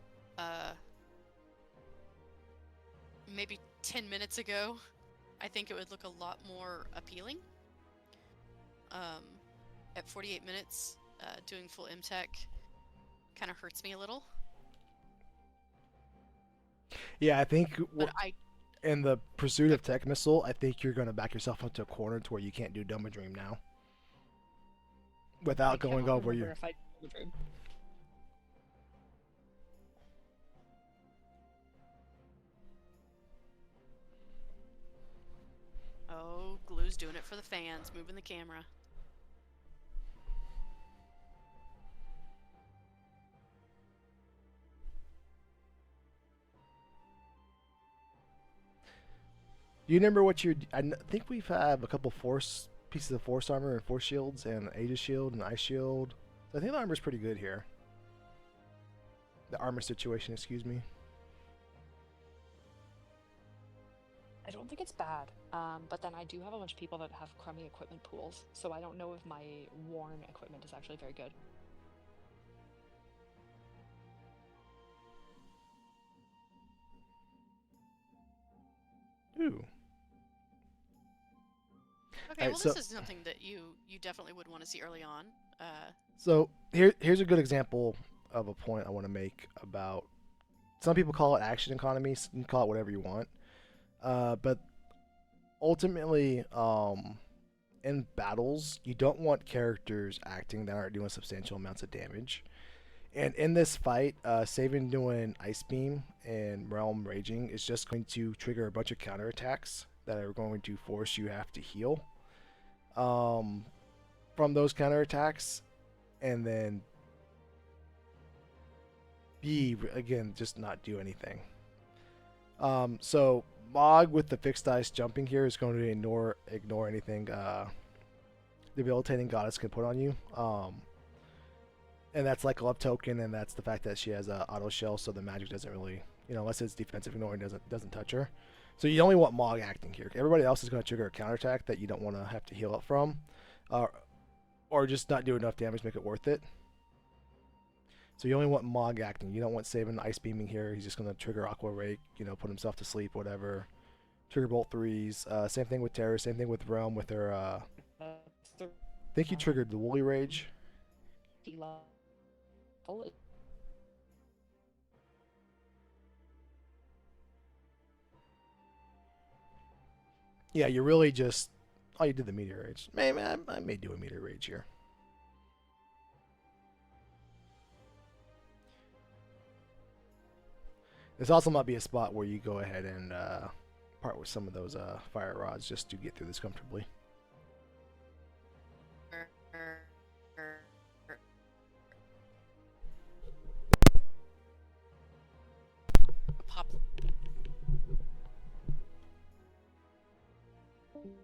maybe 10 minutes ago, I think it would look a lot more appealing. At 48 minutes, doing full MTech kind of hurts me a little. Yeah, I think But in the pursuit of tech missile, I think you're going to back yourself into a corner to where you can't do Dumb and Dream now. Without going over your... If I do Dream. Oh, Glue's doing it for the fans, moving the camera. You remember what you're... think we have a couple force pieces of force armor and force shields and Aegis shield and ice shield. So I think the armor's pretty good here. The armor situation, excuse me. I don't think it's bad, but then I do have a bunch of people that have crummy equipment pools, so I don't know if my worn equipment is actually very good. Ooh. Okay, Alright, well, so- this is something that you definitely would want to see early on. So here's a good example of a point I want to make about... Some people call it action economy. You can call it whatever you want. But ultimately, in battles, you don't want characters acting that aren't doing substantial amounts of damage. And in this fight, Saban doing Ice Beam and Realm Raging is just going to trigger a bunch of counterattacks that are going to force you have to heal from those counterattacks, and then B, again, just not do anything. So Mog with the fixed ice jumping here is going to ignore anything debilitating Goddess can put on you. And that's like a love token, and that's the fact that she has a auto shell, so the magic doesn't really, unless it's defensive ignoring, doesn't touch her. So you only want Mog acting here. Everybody else is going to trigger a counterattack that you don't want to have to heal up from, or just not do enough damage to make it worth it. So you only want Mog acting. You don't want Saban ice beaming here. He's just going to trigger Aqua Rake, put himself to sleep, whatever. Trigger Bolt 3s. Same thing with Terror. Same thing with Realm with her. I think you triggered the Woolly Rage. Yeah, you really just... Oh, you did the Meteor Rage. Maybe I may do a Meteor Rage here. This also might be a spot where you go ahead and part with some of those fire rods just to get through this comfortably. Pop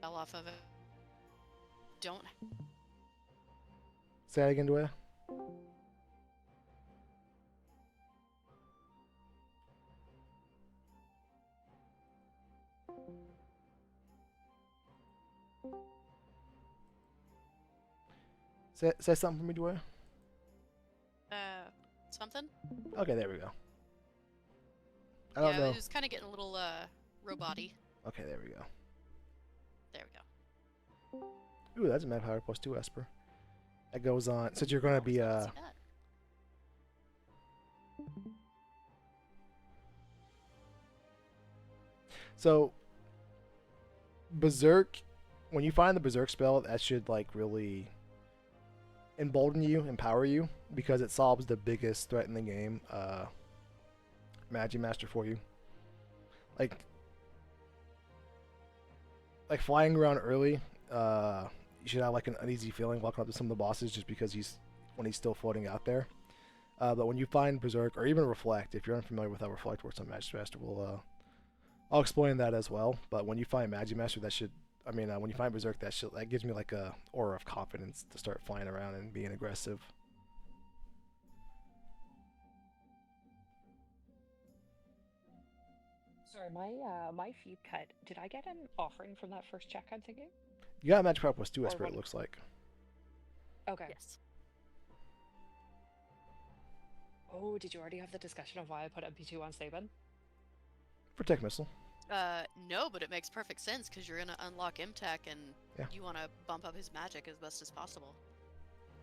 fell off of it. Don't. Say that again, Dwayne. Say something for me, Dwayne. Something? Okay, there we go. I don't know. It was kind of getting a little robot-y. Okay, there we go. There we go. Ooh, that's a map power plus 2 Esper. That goes on. Since you're going to be See that. So Berserk, when you find the Berserk spell, that should like really embolden you, empower you, because it solves the biggest threat in the game, Magi Master for you. Like flying around early, you should have like an uneasy feeling walking up to some of the bosses just because when he's still floating out there. But when you find Berserk or even Reflect, if you're unfamiliar with how Reflect works on Magic Master, I'll explain that as well. But when you find Magic Master, when you find Berserk, that gives me like a aura of confidence to start flying around and being aggressive. Sorry, my feed cut. Did I get an offering from that first check I'm thinking? You got Magic Power plus 2 Or Esper, it what? looks like. Okay. Yes. Oh, did you already have the discussion of why I put MP2 on Saban? Protect Missile. No, but it makes perfect sense because you're gonna unlock MTech and Yeah. you want to bump up his magic as best as possible.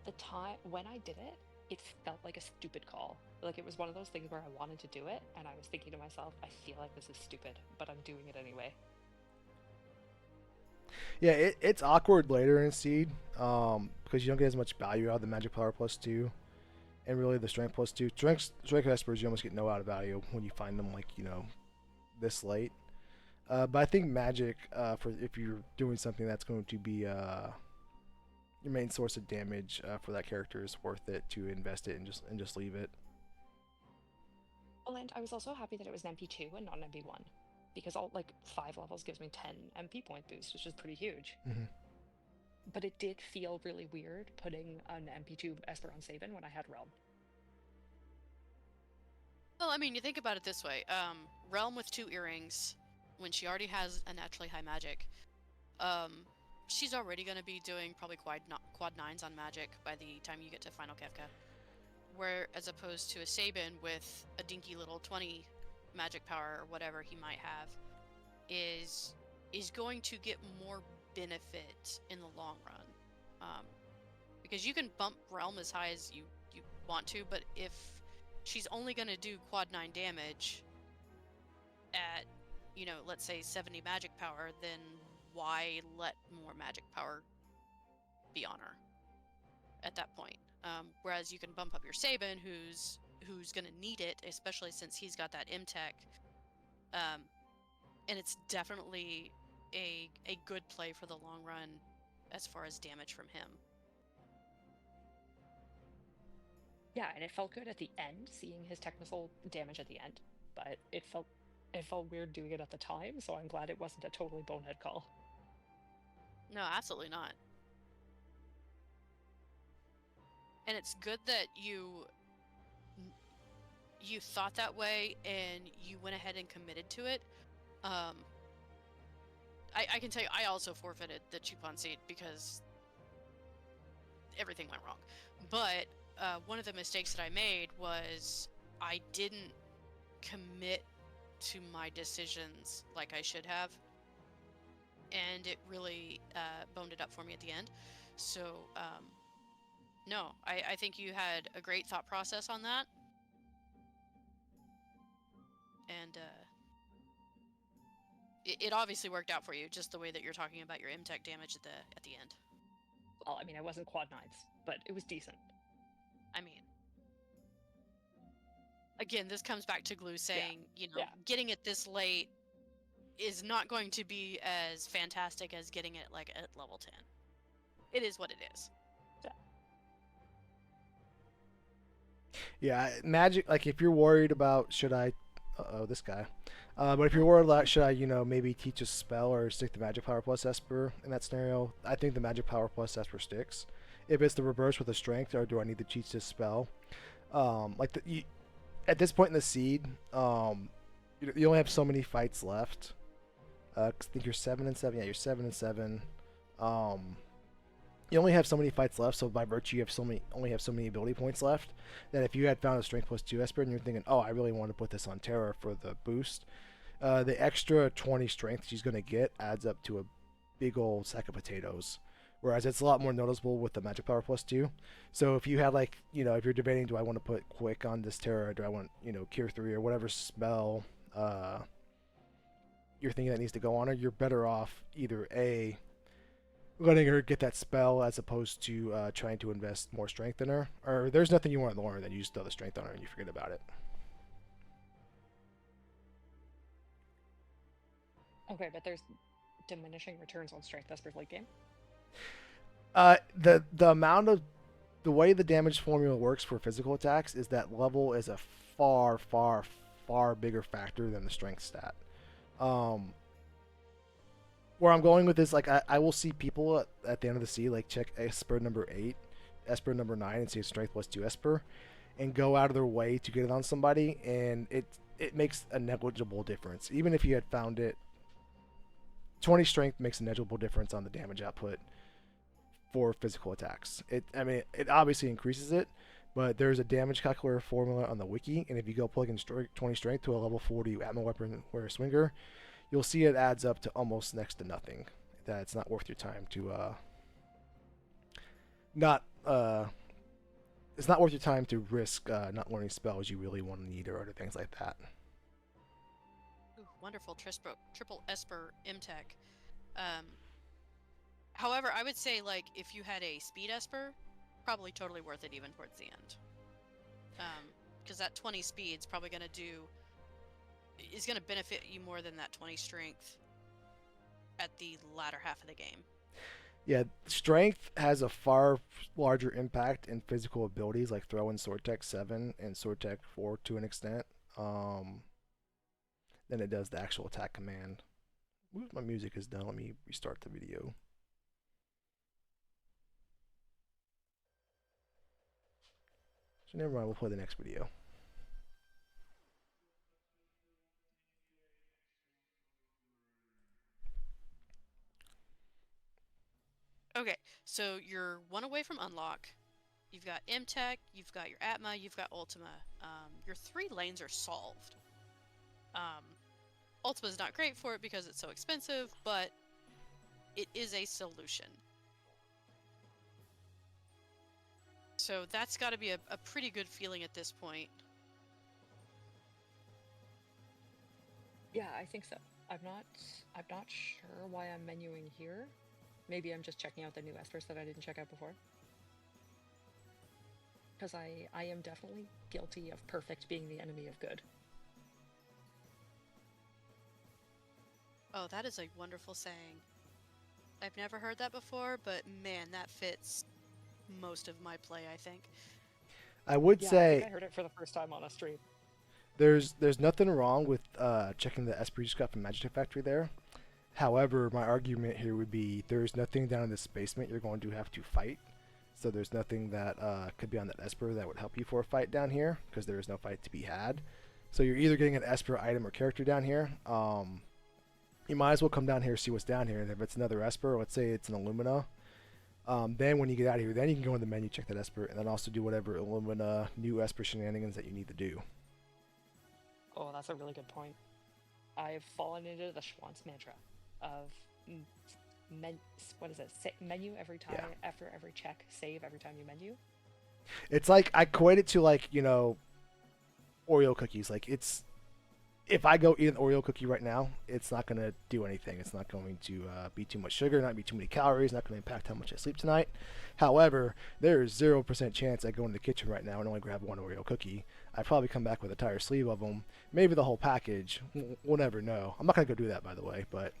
The time when I did it, it felt like a stupid call. Like it was one of those things where I wanted to do it, and I was thinking to myself, I feel like this is stupid, but I'm doing it anyway. Yeah, it's awkward later in Seed, because you don't get as much value out of the Magic Power plus 2, and really the Strength plus 2. Strength Espers, you almost get no out of value when you find them, like, this late. But I think Magic, for if you're doing something that's going to be your main source of damage for that character, is worth it to invest it and just leave it. Well, and I was also happy that it was an MP2 and not an MP1, because all like 5 levels gives me 10 MP point boost, which is pretty huge. Mm-hmm. But it did feel really weird putting an MP2 Esper on Saban when I had Realm. Well, I mean, you think about it this way. Realm with 2 earrings, when she already has a naturally high magic, she's already going to be doing probably quad 9s on magic by the time you get to Final Kefka. Where, as opposed to a Saban with a dinky little 20 magic power or whatever he might have, is going to get more benefit in the long run. Because you can bump Realm as high as you want to, but if she's only going to do quad 9 damage at, let's say 70 magic power, then why let more magic power be on her at that point? Whereas you can bump up your Saban, who's going to need it, especially since he's got that M-Tech. And it's definitely a good play for the long run as far as damage from him. Yeah, and it felt good at the end, seeing his technical damage at the end, but it felt weird doing it at the time, so I'm glad it wasn't a totally bonehead call. No, absolutely not. And it's good that you thought that way and you went ahead and committed to it. I can tell you, I also forfeited the Chupon seat because everything went wrong. But one of the mistakes that I made was I didn't commit to my decisions like I should have. And it really boned it up for me at the end. So, no, I think you had a great thought process on that. And it obviously worked out for you, just the way that you're talking about your M-Tech damage at the end. Well, I mean, I wasn't quad 9s, but it was decent. I mean, again, this comes back to Glue saying, getting it this late is not going to be as fantastic as getting it like at level 10. It is what it is. Yeah, Magic, like if you're worried about this guy. But if you're worried about should I, maybe teach a spell or stick the Magic Power plus Esper in that scenario, I think the Magic Power plus Esper sticks. If it's the reverse with a strength, or do I need to teach this spell? At this point in the seed, you only have so many fights left. I think you're 7-7. Yeah, you're 7-7. You only have so many fights left, so by virtue, you only have so many ability points left. That if you had found a Strength plus 2 Esper and you're thinking, oh, I really want to put this on Terra for the boost, the extra 20 Strength she's going to get adds up to a big old sack of potatoes. Whereas it's a lot more noticeable with the Magic Power plus 2. So if you had if you're debating, do I want to put Quick on this Terra, or do I want, Cure 3 or whatever spell you're thinking that needs to go on her, you're better off either A, letting her get that spell as opposed to trying to invest more strength in her, or there's nothing you want to learn, then you just throw the strength on her and you forget about it. Okay, but there's diminishing returns on Strength Espers late game? The amount of the way the damage formula works for physical attacks is that level is a far, far, far bigger factor than the strength stat. Where I'm going with this, like I will see people at the end of the sea like check Esper number 8, Esper number 9, and see if strength plus 2 Esper, and go out of their way to get it on somebody, and it makes a negligible difference. Even if you had found it, 20 strength makes a negligible difference on the damage output for physical attacks. I mean, it obviously increases it, but there's a damage calculator formula on the wiki, and if you go plug in 20 strength to a level 40 Atma weapon or a swinger, you'll see it adds up to almost next to nothing. That it's not worth your time to it's not worth your time to risk not learning spells you really want to need or other things like that. Ooh, wonderful triple Esper M-Tech. However, I would say, like, if you had a speed Esper, probably totally worth it even towards the end. Because that 20 speed's probably is going to benefit you more than that 20 strength at the latter half of the game. Yeah, strength has a far larger impact in physical abilities like throw in Sword Tech 7 and Sword Tech 4 to an extent than it does the actual attack command. Ooh, my music is done. Let me restart the video. So never mind, we'll play the next video. Okay, so you're one away from unlock. You've got M-Tech, you've got your Atma, you've got Ultima. Your 3 lanes are solved. Ultima's not great for it because it's so expensive, but it is a solution. So that's got to be a pretty good feeling at this point. Yeah, I think so. I'm not sure why I'm menuing here. Maybe I'm just checking out the new Espers that I didn't check out before. Because I am definitely guilty of perfect being the enemy of good. Oh, that is a wonderful saying. I've never heard that before, but man, that fits most of my play, I think. I would say I think I heard it for the first time on a stream. there's nothing wrong with checking the Esper you just got from Magic Factory there. However, my argument here would be there's nothing down in this basement you're going to have to fight. So there's nothing that could be on that Esper that would help you for a fight down here, because there is no fight to be had. So you're either getting an Esper item or character down here. You might as well come down here, see what's down here, and if it's another Esper, let's say it's an Illumina, then when you get out of here, then you can go in the menu, check that Esper, and then also do whatever Illumina new Esper shenanigans that you need to do. Oh, that's a really good point. I've fallen into the Schwantz mantra of menu every time, after every check, save every time you menu. It's like, I equate it to, like, you know, Oreo cookies. Like, it's, if I go eat an Oreo cookie right now, it's not going to do anything. It's not going to be too much sugar, not be too many calories, not going to impact how much I sleep tonight. However, there is 0% chance I go in the kitchen right now and only grab one Oreo cookie. I'd probably come back with a entire sleeve of them, maybe the whole package. We'll never know. I'm not going to go do that, by the way, but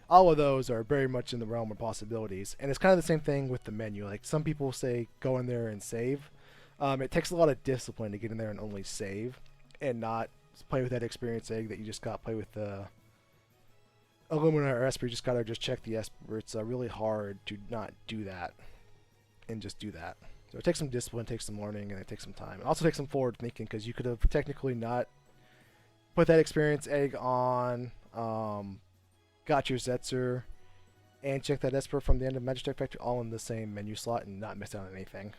all of those are very much in the realm of possibilities. And it's kind of the same thing with the menu. Like, some people say go in there and save. It takes a lot of discipline to get in there and only save and not play with that experience egg that you just got. Play with the Illumina or Esper. You just got to just check the Esper. It's really hard to not do that and just do that. So it takes some discipline, it takes some learning, and it takes some time. It also takes some forward thinking, because you could have technically not put that experience egg on, got your Zetzer, and check that Esper from the end of Magic Factory all in the same menu slot and not miss out on anything.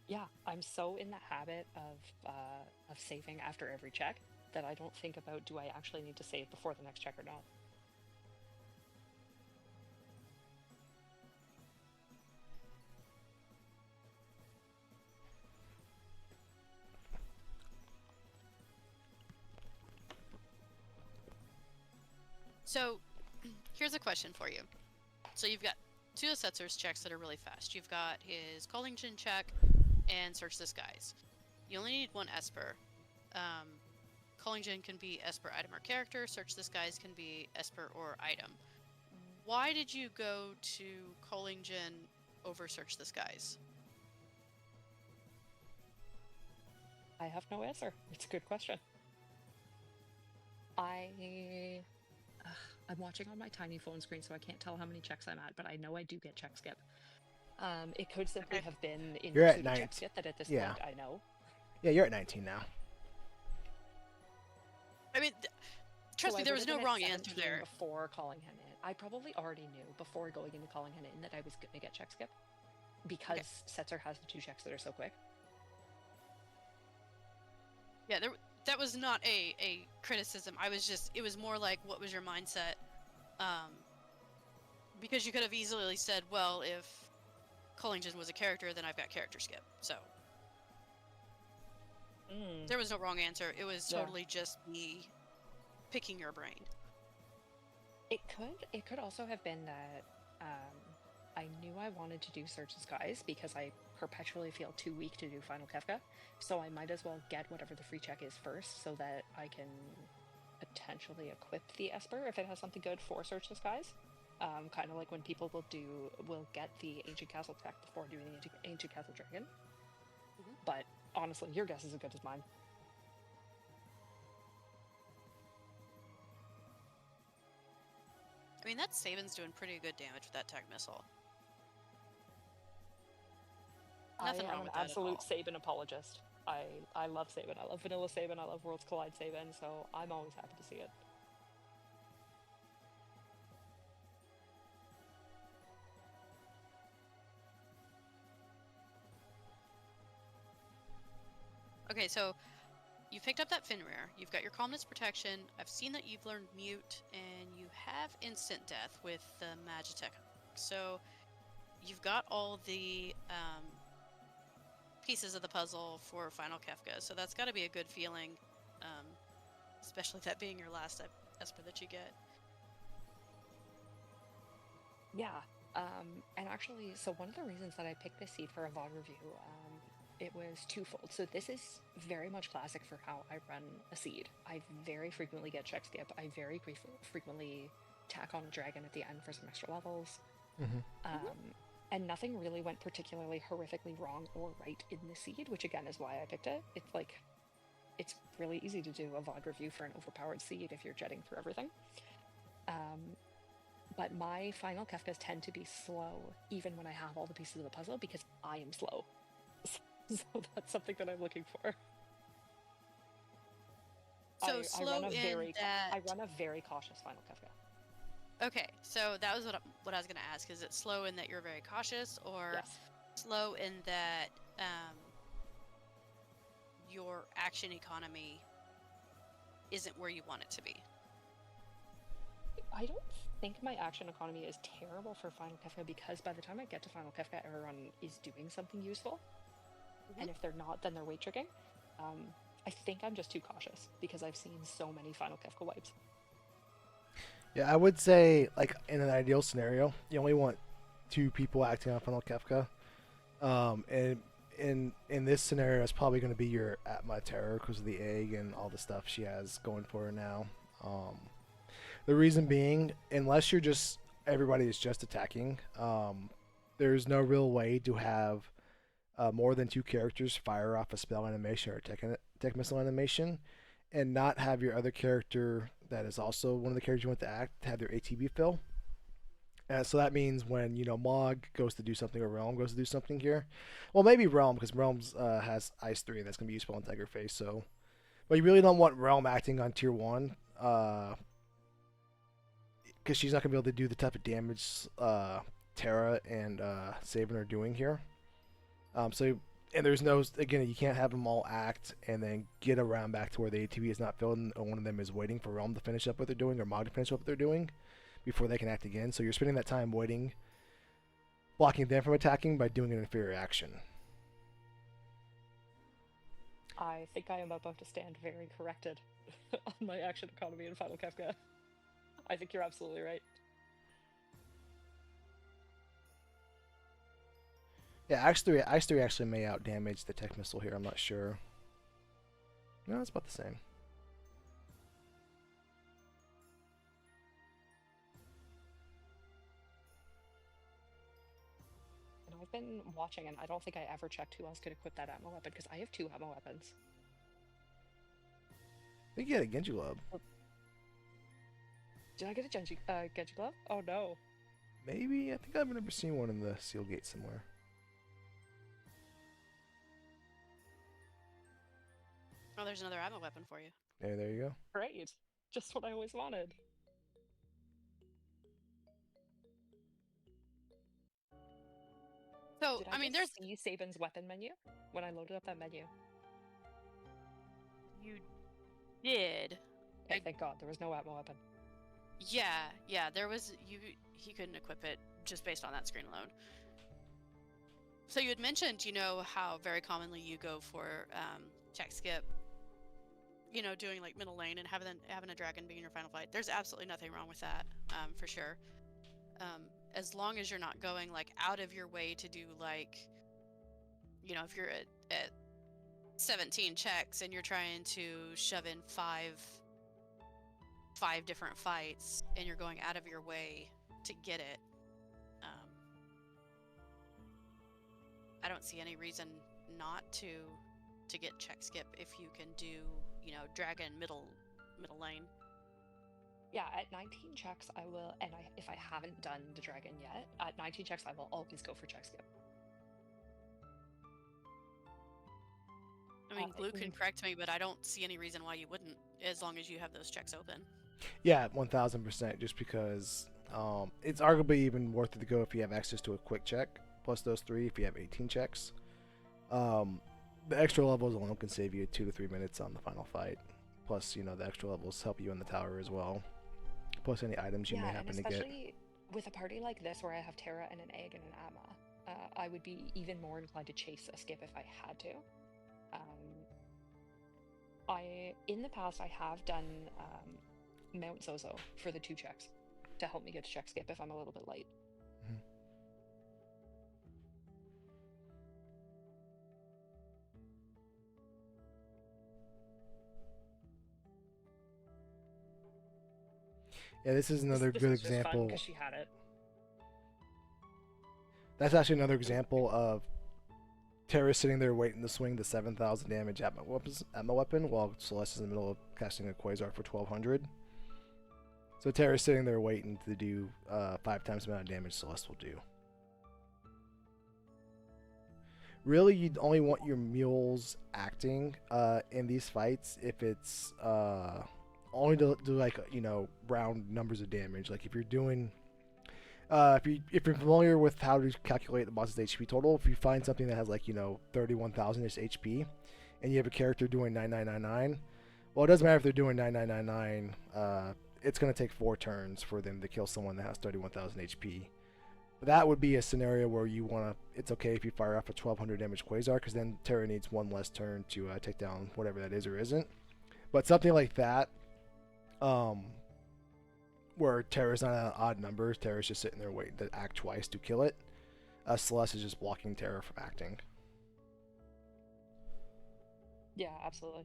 Yeah, I'm so in the habit of saving after every check that I don't think about, do I actually need to save before the next check or not? So, here's a question for you. So you've got 2 of Setzer's checks that are really fast. You've got his Collington check and Search the Skies. You only need 1 Esper. Collington can be Esper item or character. Search the Skies can be Esper or item. Why did you go to Collington over Search the Skies? I have no answer. It's a good question. I'm watching on my tiny phone screen, so I can't tell how many checks I'm at, but I know I do get check skip. It could simply Okay. have been in You're at pursuit of 9. check skip that at this Yeah. point I know. Yeah, you're at 19 now. I mean, trust So me, I there would was have no been at wrong answer 17 there. before calling him in. I probably already knew before going into calling him in that I was going to get check skip because Setzer has the 2 checks that are so quick. Yeah, that was not a criticism. It was more like, what was your mindset? Because you could have easily said, well, if Cullington was a character, then I've got character skip. So there was no wrong answer. It was totally just me picking your brain. It could also have been that I knew I wanted to do Search the Skies because I perpetually feel too weak to do Final Kefka, so I might as well get whatever the free check is first so that I can potentially equip the Esper if it has something good for Search the Skies. Kind of like when people will get the Ancient Castle tech before doing the Ancient Castle Dragon. Mhm. But honestly, your guess is as good as mine. I mean, that Saban's doing pretty good damage with that tech missile. Nothing I wrong am an with that at absolute all. Saban apologist. I love Saban. I love Vanilla Saban. I love Worlds Collide Saban, so I'm always happy to see it. Okay, so you picked up that Fenrir. You've got your Calmness Protection. I've seen that you've learned Mute, and you have Instant Death with the Magitech. So you've got all the pieces of the puzzle for Final Kefka. So that's got to be a good feeling, especially that being your last Esper that you get. Yeah. And actually, so one of the reasons that I picked this seed for a VOD review, it was twofold. So this is very much classic for how I run a seed. I very frequently get check skip. I very frequently tack on a dragon at the end for some extra levels. And nothing really went particularly horrifically wrong or right in the seed, which again is why I picked it. It's really easy to do a VOD review for an overpowered seed if you're jetting for everything. But my final Kefkas tend to be slow, even when I have all the pieces of the puzzle, because I am slow. So that's something that I'm looking for. So I run a very cautious final Kefka. Okay, so that was what I was going to ask. Is it slow in that you're very cautious, or Yes. slow in that your action economy isn't where you want it to be? I don't think my action economy is terrible for Final Kefka because by the time I get to Final Kefka, everyone is doing something useful. And if they're not, then they're weight tricking. I think I'm just too cautious because I've seen so many Final Kefka wipes. Yeah, I would say, like, in an ideal scenario, you only want 2 people acting on Funnel Kefka. And in this scenario, it's probably going to be your Atma Terror because of the egg and all the stuff she has going for her now. The reason being, unless everybody is just attacking, there's no real way to have more than 2 characters fire off a spell animation or a tech missile animation, and not have your other character that is also one of the characters you want to act have their ATB fill. And so that means when Mog goes to do something or Realm goes to do something here, well, maybe Realm because Realm's has Ice 3 that's gonna be useful on Tiger Face. So, but you really don't want Realm acting on tier 1 because she's not gonna be able to do the type of damage Terra and Saban are doing here. And there's no, again, you can't have them all act and then get around back to where the ATB is not filled and one of them is waiting for Realm to finish up what they're doing or Mog to finish up what they're doing before they can act again. So you're spending that time waiting, blocking them from attacking by doing an inferior action. I think I am about to stand very corrected on my action economy in Final Kefka. I think you're absolutely right. Yeah, Ice 3 actually may out damage the tech missile here. I'm not sure. No, it's about the same. And I've been watching, and I don't think I ever checked who else could equip that ammo weapon, because I have 2 ammo weapons. I think you had a Genji Glove. Did I get a Genji glove? Oh no. Maybe? I think I've never seen one in the Seal Gate somewhere. Oh, there's another ammo weapon for you. There you go. Great. Just what I always wanted. So, Did I mean, there's see Sabin's weapon menu when I loaded up that menu? you did. Okay, thank God there was no ammo weapon. Yeah, there was he couldn't equip it just based on that screen alone. So you had mentioned, you know, how very commonly you go for check skip, you know, doing like middle lane and having a dragon be in your final fight. There's absolutely nothing wrong with that, for sure. As long as you're not going like out of your way to do like, you know, if you're at 17 checks and you're trying to shove in five different fights and you're going out of your way to get it, I don't see any reason not to get check skip if you can do, you know, dragon middle lane. Yeah, at 19 checks I will, and if I haven't done the dragon yet, at 19 checks I will always go for check skip. I mean, Blue can correct me, but I don't see any reason why you wouldn't, as long as you have those checks open. Yeah, 1000%. Just because it's arguably even worth it to go if you have access to a quick check, plus those 3 if you have 18 checks. The extra levels alone can save you 2 to 3 minutes on the final fight. Plus, you know, the extra levels help you in the tower as well. Plus any items you may happen to get. Especially with a party like this where I have Terra and an Egg and an Amma, I would be even more inclined to chase a skip if I had to. In the past, I have done Mount Zozo for the 2 checks to help me get to check skip if I'm a little bit late. Mm-hmm. Yeah, this is another good example. Because she had it. That's actually another example of Terra sitting there waiting to swing the 7,000 damage at my weapon while Celeste is in the middle of casting a Quasar for 1,200. So Terra's sitting there waiting to do 5 times the amount of damage Celeste will do. Really, you'd only want your mules acting in these fights if it's only to do like, you know, round numbers of damage. Like if you're doing, if you're familiar with how to calculate the boss's HP total, if you find something that has like, you know, 31,000-ish HP, and you have a character doing 9999, well, it doesn't matter if they're doing 9999. It's gonna take 4 turns for them to kill someone that has 31,000 HP. That would be a scenario where you wanna. It's okay if you fire off a 1,200 damage Quasar, because then Terra needs 1 less turn to take down whatever that is or isn't. But something like that, where Terra's not an odd number, Terra's just sitting there waiting to act twice to kill it. Celeste is just blocking Terra from acting. Yeah, absolutely.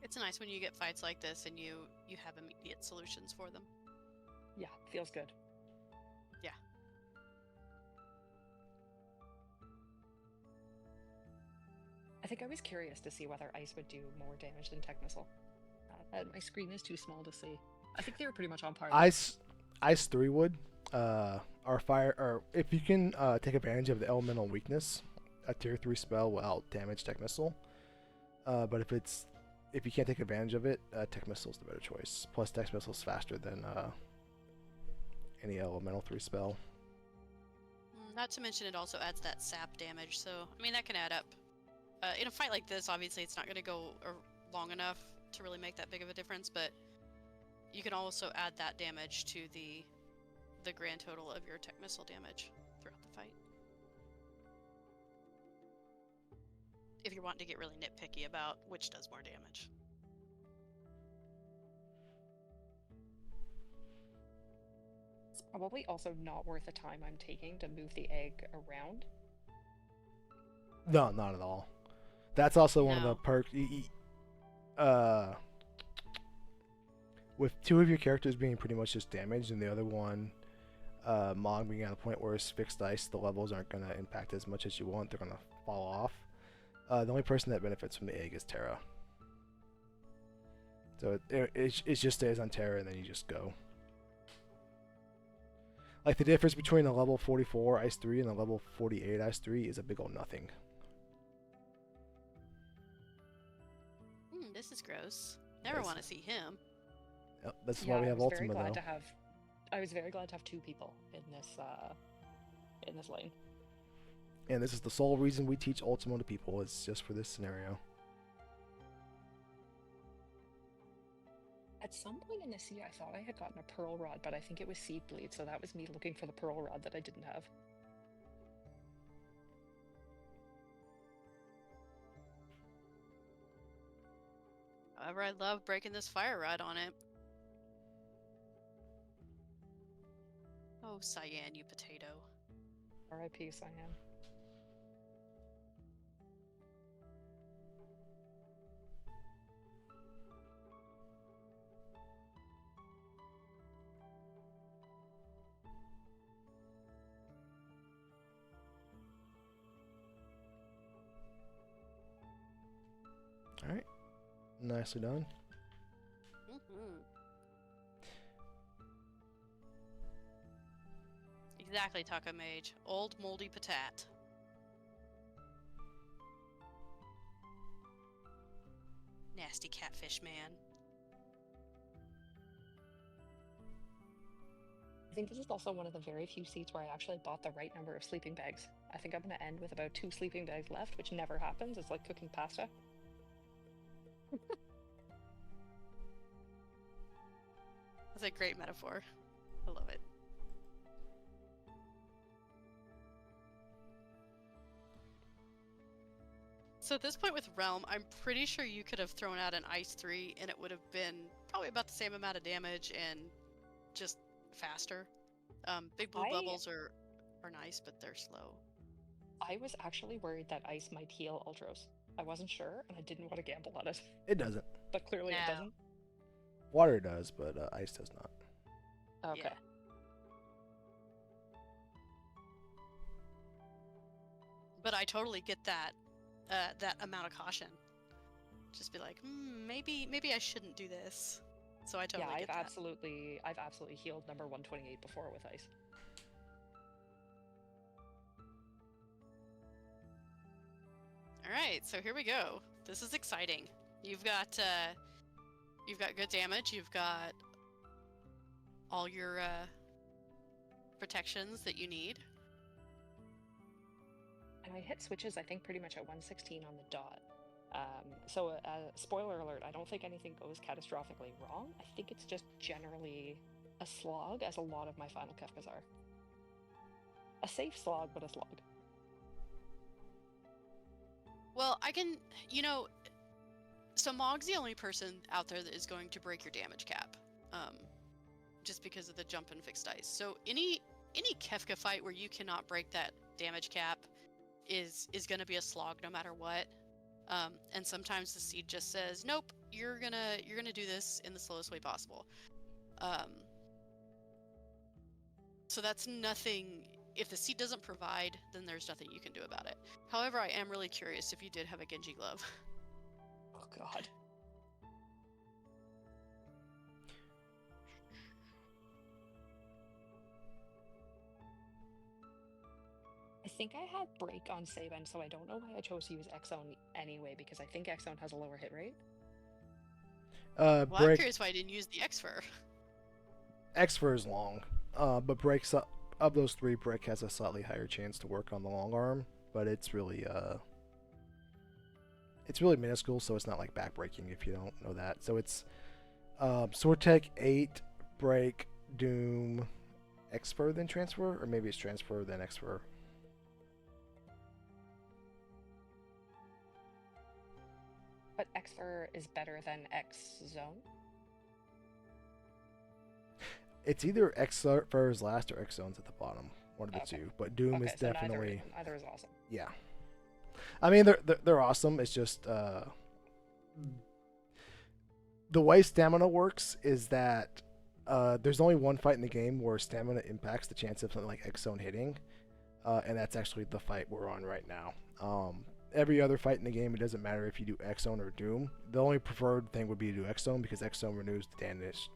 It's nice when you get fights like this and you have immediate solutions for them. Yeah, feels good. Yeah. I think I was curious to see whether ice would do more damage than tech missile. My screen is too small to see. I think they were pretty much on par. Ice 3 would. Or fire, or if you can take advantage of the elemental weakness, a tier 3 spell will out damage tech missile. But if you can't take advantage of it, tech missile is the better choice. Plus, tech missile is faster than any elemental 3 spell. Not to mention, it also adds that sap damage. So I mean, that can add up. In a fight like this, obviously, it's not going to go long enough to really make that big of a difference. But you can also add that damage to the grand total of your tech missile damage throughout the fight. If you're wanting to get really nitpicky about which does more damage. Probably also not worth the time I'm taking to move the egg around. No, not at all. That's also one of the No. perks. With two of your characters being pretty much just damaged, and the other one, Mog being at a point where it's fixed dice, the levels aren't going to impact as much as you want. They're going to fall off. The only person that benefits from the egg is Terra. So it just stays on Terra, and then you just go. Like, the difference between a level 44 Ice 3 and a level 48 Ice 3 is a big old nothing. This is gross. Never want to see him. Yep, that's why we have Ultima, though. I was very glad to have two people in this lane. And this is the sole reason we teach Ultima to people, is just for this scenario. At some point in the sea, I thought I had gotten a Pearl Rod, but I think it was Seed Bleed, so that was me looking for the Pearl Rod that I didn't have. However, I love breaking this fire rod on it. Oh, Cyan, you potato. R.I.P. Cyan. Alright. Nicely done. Exactly, Taco Mage. Old moldy patat. Nasty catfish man. I think this is also one of the very few seats where I actually bought the right number of sleeping bags. I think I'm going to end with about 2 sleeping bags left, which never happens. It's like cooking pasta. That's a great metaphor. I love it. So at this point with Realm, I'm pretty sure you could have thrown out an Ice 3 and it would have been probably about the same amount of damage and just faster. Big blue bubbles are nice, but they're slow. I was actually worried that Ice might heal Ultros. I wasn't sure, and I didn't want to gamble on it. It doesn't. But clearly it doesn't. Water does, but ice does not. Okay. Yeah. But I totally get that that amount of caution. Just be like, maybe I shouldn't do this. So I totally get that. I've absolutely healed number 128 before with Ice. All right, so here we go. This is exciting. You've got good damage. You've got all your protections that you need. And I hit switches, I think, pretty much at 116 on the dot. So, spoiler alert, I don't think anything goes catastrophically wrong. I think it's just generally a slog, as a lot of my final Kefkas are. A safe slog, but a slog. Well, so Mog's the only person out there that is going to break your damage cap, just because of the jump and fixed dice. So any Kefka fight where you cannot break that damage cap is going to be a slog no matter what. And sometimes the seed just says, nope, you're gonna do this in the slowest way possible. So that's nothing. If the seed doesn't provide, then there's nothing you can do about it. However, I am really curious if you did have a Genji glove. Oh god. I think I had break on Saban, so I don't know why I chose to use X-Zone anyway, because I think X-Zone has a lower hit rate. Well, Break, I'm curious why I didn't use the X-Fur. X-Fur is long, but Break's of those three, Break has a slightly higher chance to work on the long arm, but it's really minuscule, so it's not like backbreaking if you don't know that. So it's Sword Tech 8, Break, Doom, X-Fur, then Transfer, or maybe it's Transfer, then X-Fur. But X-Fur is better than X-Zone? It's either X Furs last or X Zones at the bottom, one of the two. But Doom is so definitely neither is awesome. yeah. I mean they're awesome. It's just the way stamina works is that there's only one fight in the game where stamina impacts the chance of something like X Zone hitting, and that's actually the fight we're on right now. Every other fight in the game, it doesn't matter if you do X Zone or Doom. The only preferred thing would be to do X Zone because X Zone renews the damage,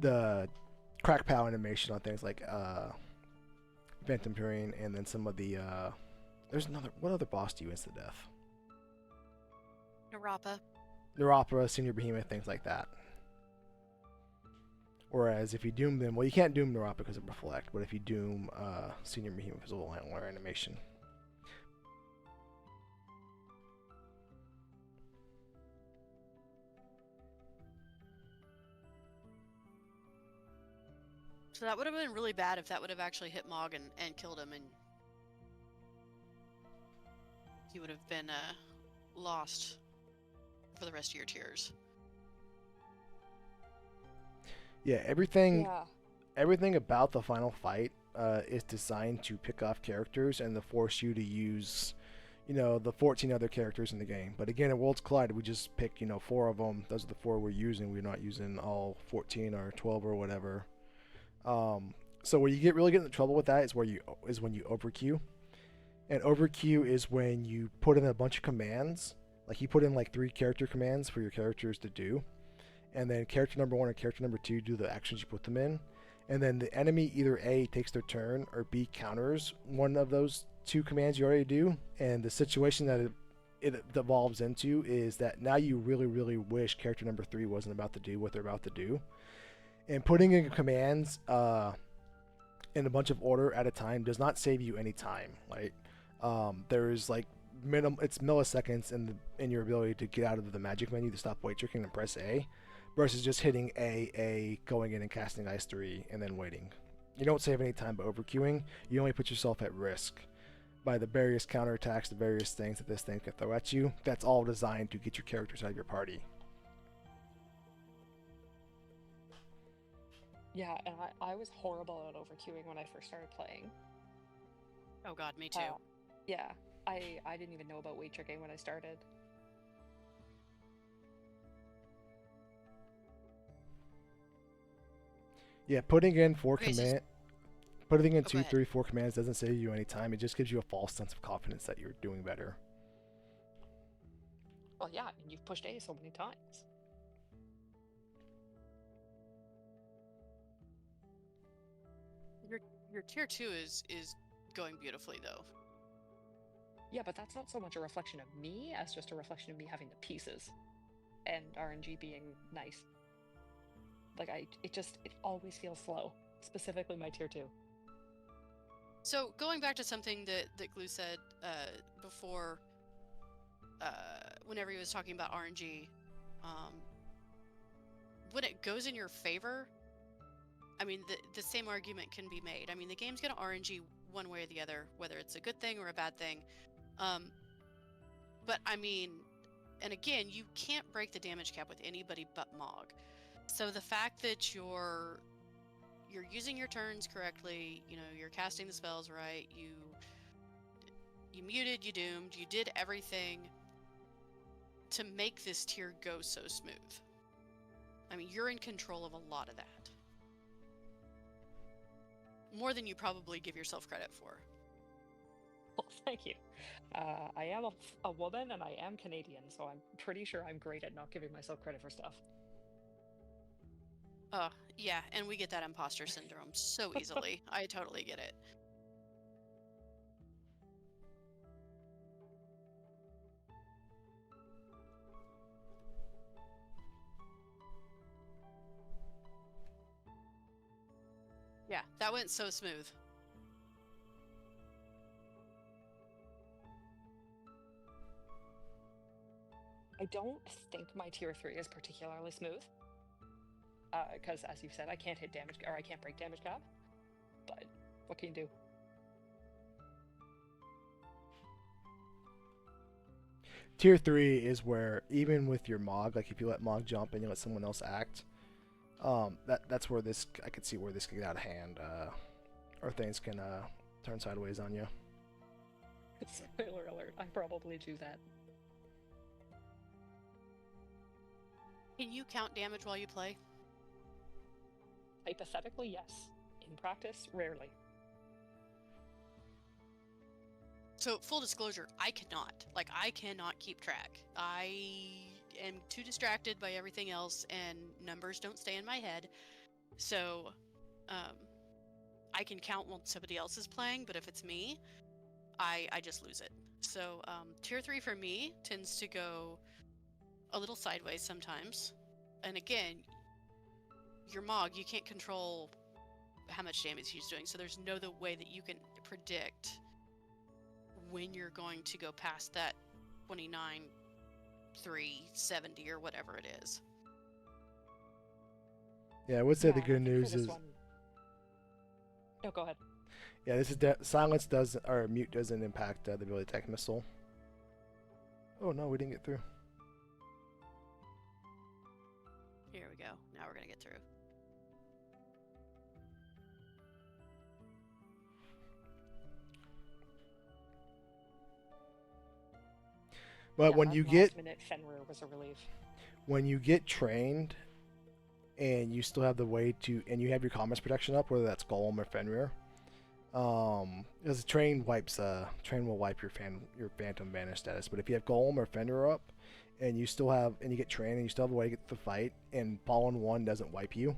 the crack pow animation on things like Phantom Purlearring, and then some of the there's another, what other boss do you insta death? Neuropera, Senior Behemoth, things like that. Whereas if you doom them, well, you can't doom Neuropera because of Reflect, but if you doom Senior Behemoth, it's a little antler animation. So that would have been really bad if that would have actually hit Mog and killed him, and he would have been lost for the rest of your tiers. Yeah, everything about the final fight is designed to pick off characters and to force you to use, the 14 other characters in the game. But again, at Worlds Collide, we just picked, 4 of them. Those are the 4 we're using. We're not using all 14 or 12 or whatever. So where you really get into trouble with that is when you overqueue. And overqueue is when you put in a bunch of commands. Like you put in like 3 character commands for your characters to do. And then character number 1 or character number 2 do the actions you put them in. And then the enemy either A, takes their turn, or B, counters one of those 2 commands you already do. And the situation that it devolves into is that now you really, really wish character number 3 wasn't about to do what they're about to do. And putting in commands in a bunch of order at a time does not save you any time, right? There's like it's milliseconds in your ability to get out of the magic menu to stop weight tricking and press A, versus just hitting A, going in and casting Ice 3 and then waiting. You don't save any time by overqueuing. You only put yourself at risk by the various counterattacks, the various things that this thing can throw at you. That's all designed to get your characters out of your party. Yeah, and I was horrible at overqueuing when I first started playing. Oh god, me too. Yeah, I didn't even know about weight tricking when I started. Yeah, putting in 4 Okay, putting in go 2, ahead. 3, 4 commands doesn't save you any time. It just gives you a false sense of confidence that you're doing better. Well, yeah, and you've pushed A so many times. Your tier 2 is going beautifully though. Yeah, but that's not so much a reflection of me as just a reflection of me having the pieces and RNG being nice. Like it always feels slow, specifically my tier 2. So going back to something that Glue said before, whenever he was talking about RNG, when it goes in your favor, I mean, the same argument can be made. I mean, the game's going to RNG one way or the other, whether it's a good thing or a bad thing. But I mean, and again, you can't break the damage cap with anybody but Mog. So the fact that you're using your turns correctly, you're casting the spells right, you muted, you doomed, you did everything to make this tier go so smooth. I mean, you're in control of a lot of that. More than you probably give yourself credit for. Well, thank you. I am a woman and I am Canadian, so I'm pretty sure I'm great at not giving myself credit for stuff. Oh, yeah, and we get that imposter syndrome so easily. I totally get it. Yeah, that went so smooth. I don't think my tier 3 is particularly smooth. Because, as you said, I can't hit damage, or I can't break damage cap. But what can you do? Tier 3 is where, even with your Mog, like if you let Mog jump and you let someone else act, That's where this I could see where this can get out of hand, or things can turn sideways on you. Spoiler alert, I probably do that. Can you count damage while you play? Hypothetically, yes. In practice, rarely. So, full disclosure, I cannot. Like, I cannot keep track. I am too distracted by everything else, and numbers don't stay in my head. So, I can count when somebody else is playing, but if it's me, I just lose it. So, tier 3 for me tends to go a little sideways sometimes. And again, your Mog, you can't control how much damage he's doing, so there's no way that you can predict when you're going to go past that 29, 370 or whatever it is. Yeah, I would say the Yeah, good I think for news this is one... No, go ahead. yeah, this is silence does or mute doesn't impact the ability to attack missile. Oh no, we didn't get through. Here we go. Now we're gonna get through. But Yeah, when that you get last-minute Fenrir was a relief. when you get trained, and you still have the way to, and you have your commerce protection up, whether that's Golem or Fenrir. Because train will wipe your Phantom Vanish status. But if you have Golem or Fenrir up, and you get trained, and you still have a way to get to the fight, and Fallen 1 doesn't wipe you.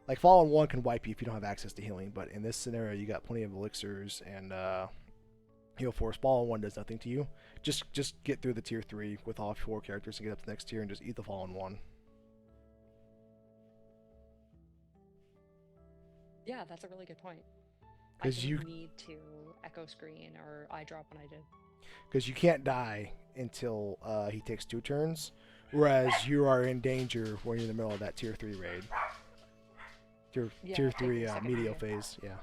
Like Fallen 1 can wipe you if you don't have access to healing, but in this scenario, you got plenty of elixirs and Heal Force. Fallen 1 does nothing to you. Just get through the tier 3 with all 4 characters and get up to the next tier and just eat the Fallen 1. Yeah, that's a really good point. I 'Cause didn't you- need to echo screen or eye drop when I did. Because you can't die until he takes 2 turns, whereas you are in danger when you're in the middle of that tier 3 raid. Tier Yeah, tier taking 3 a second medial to- phase, yeah.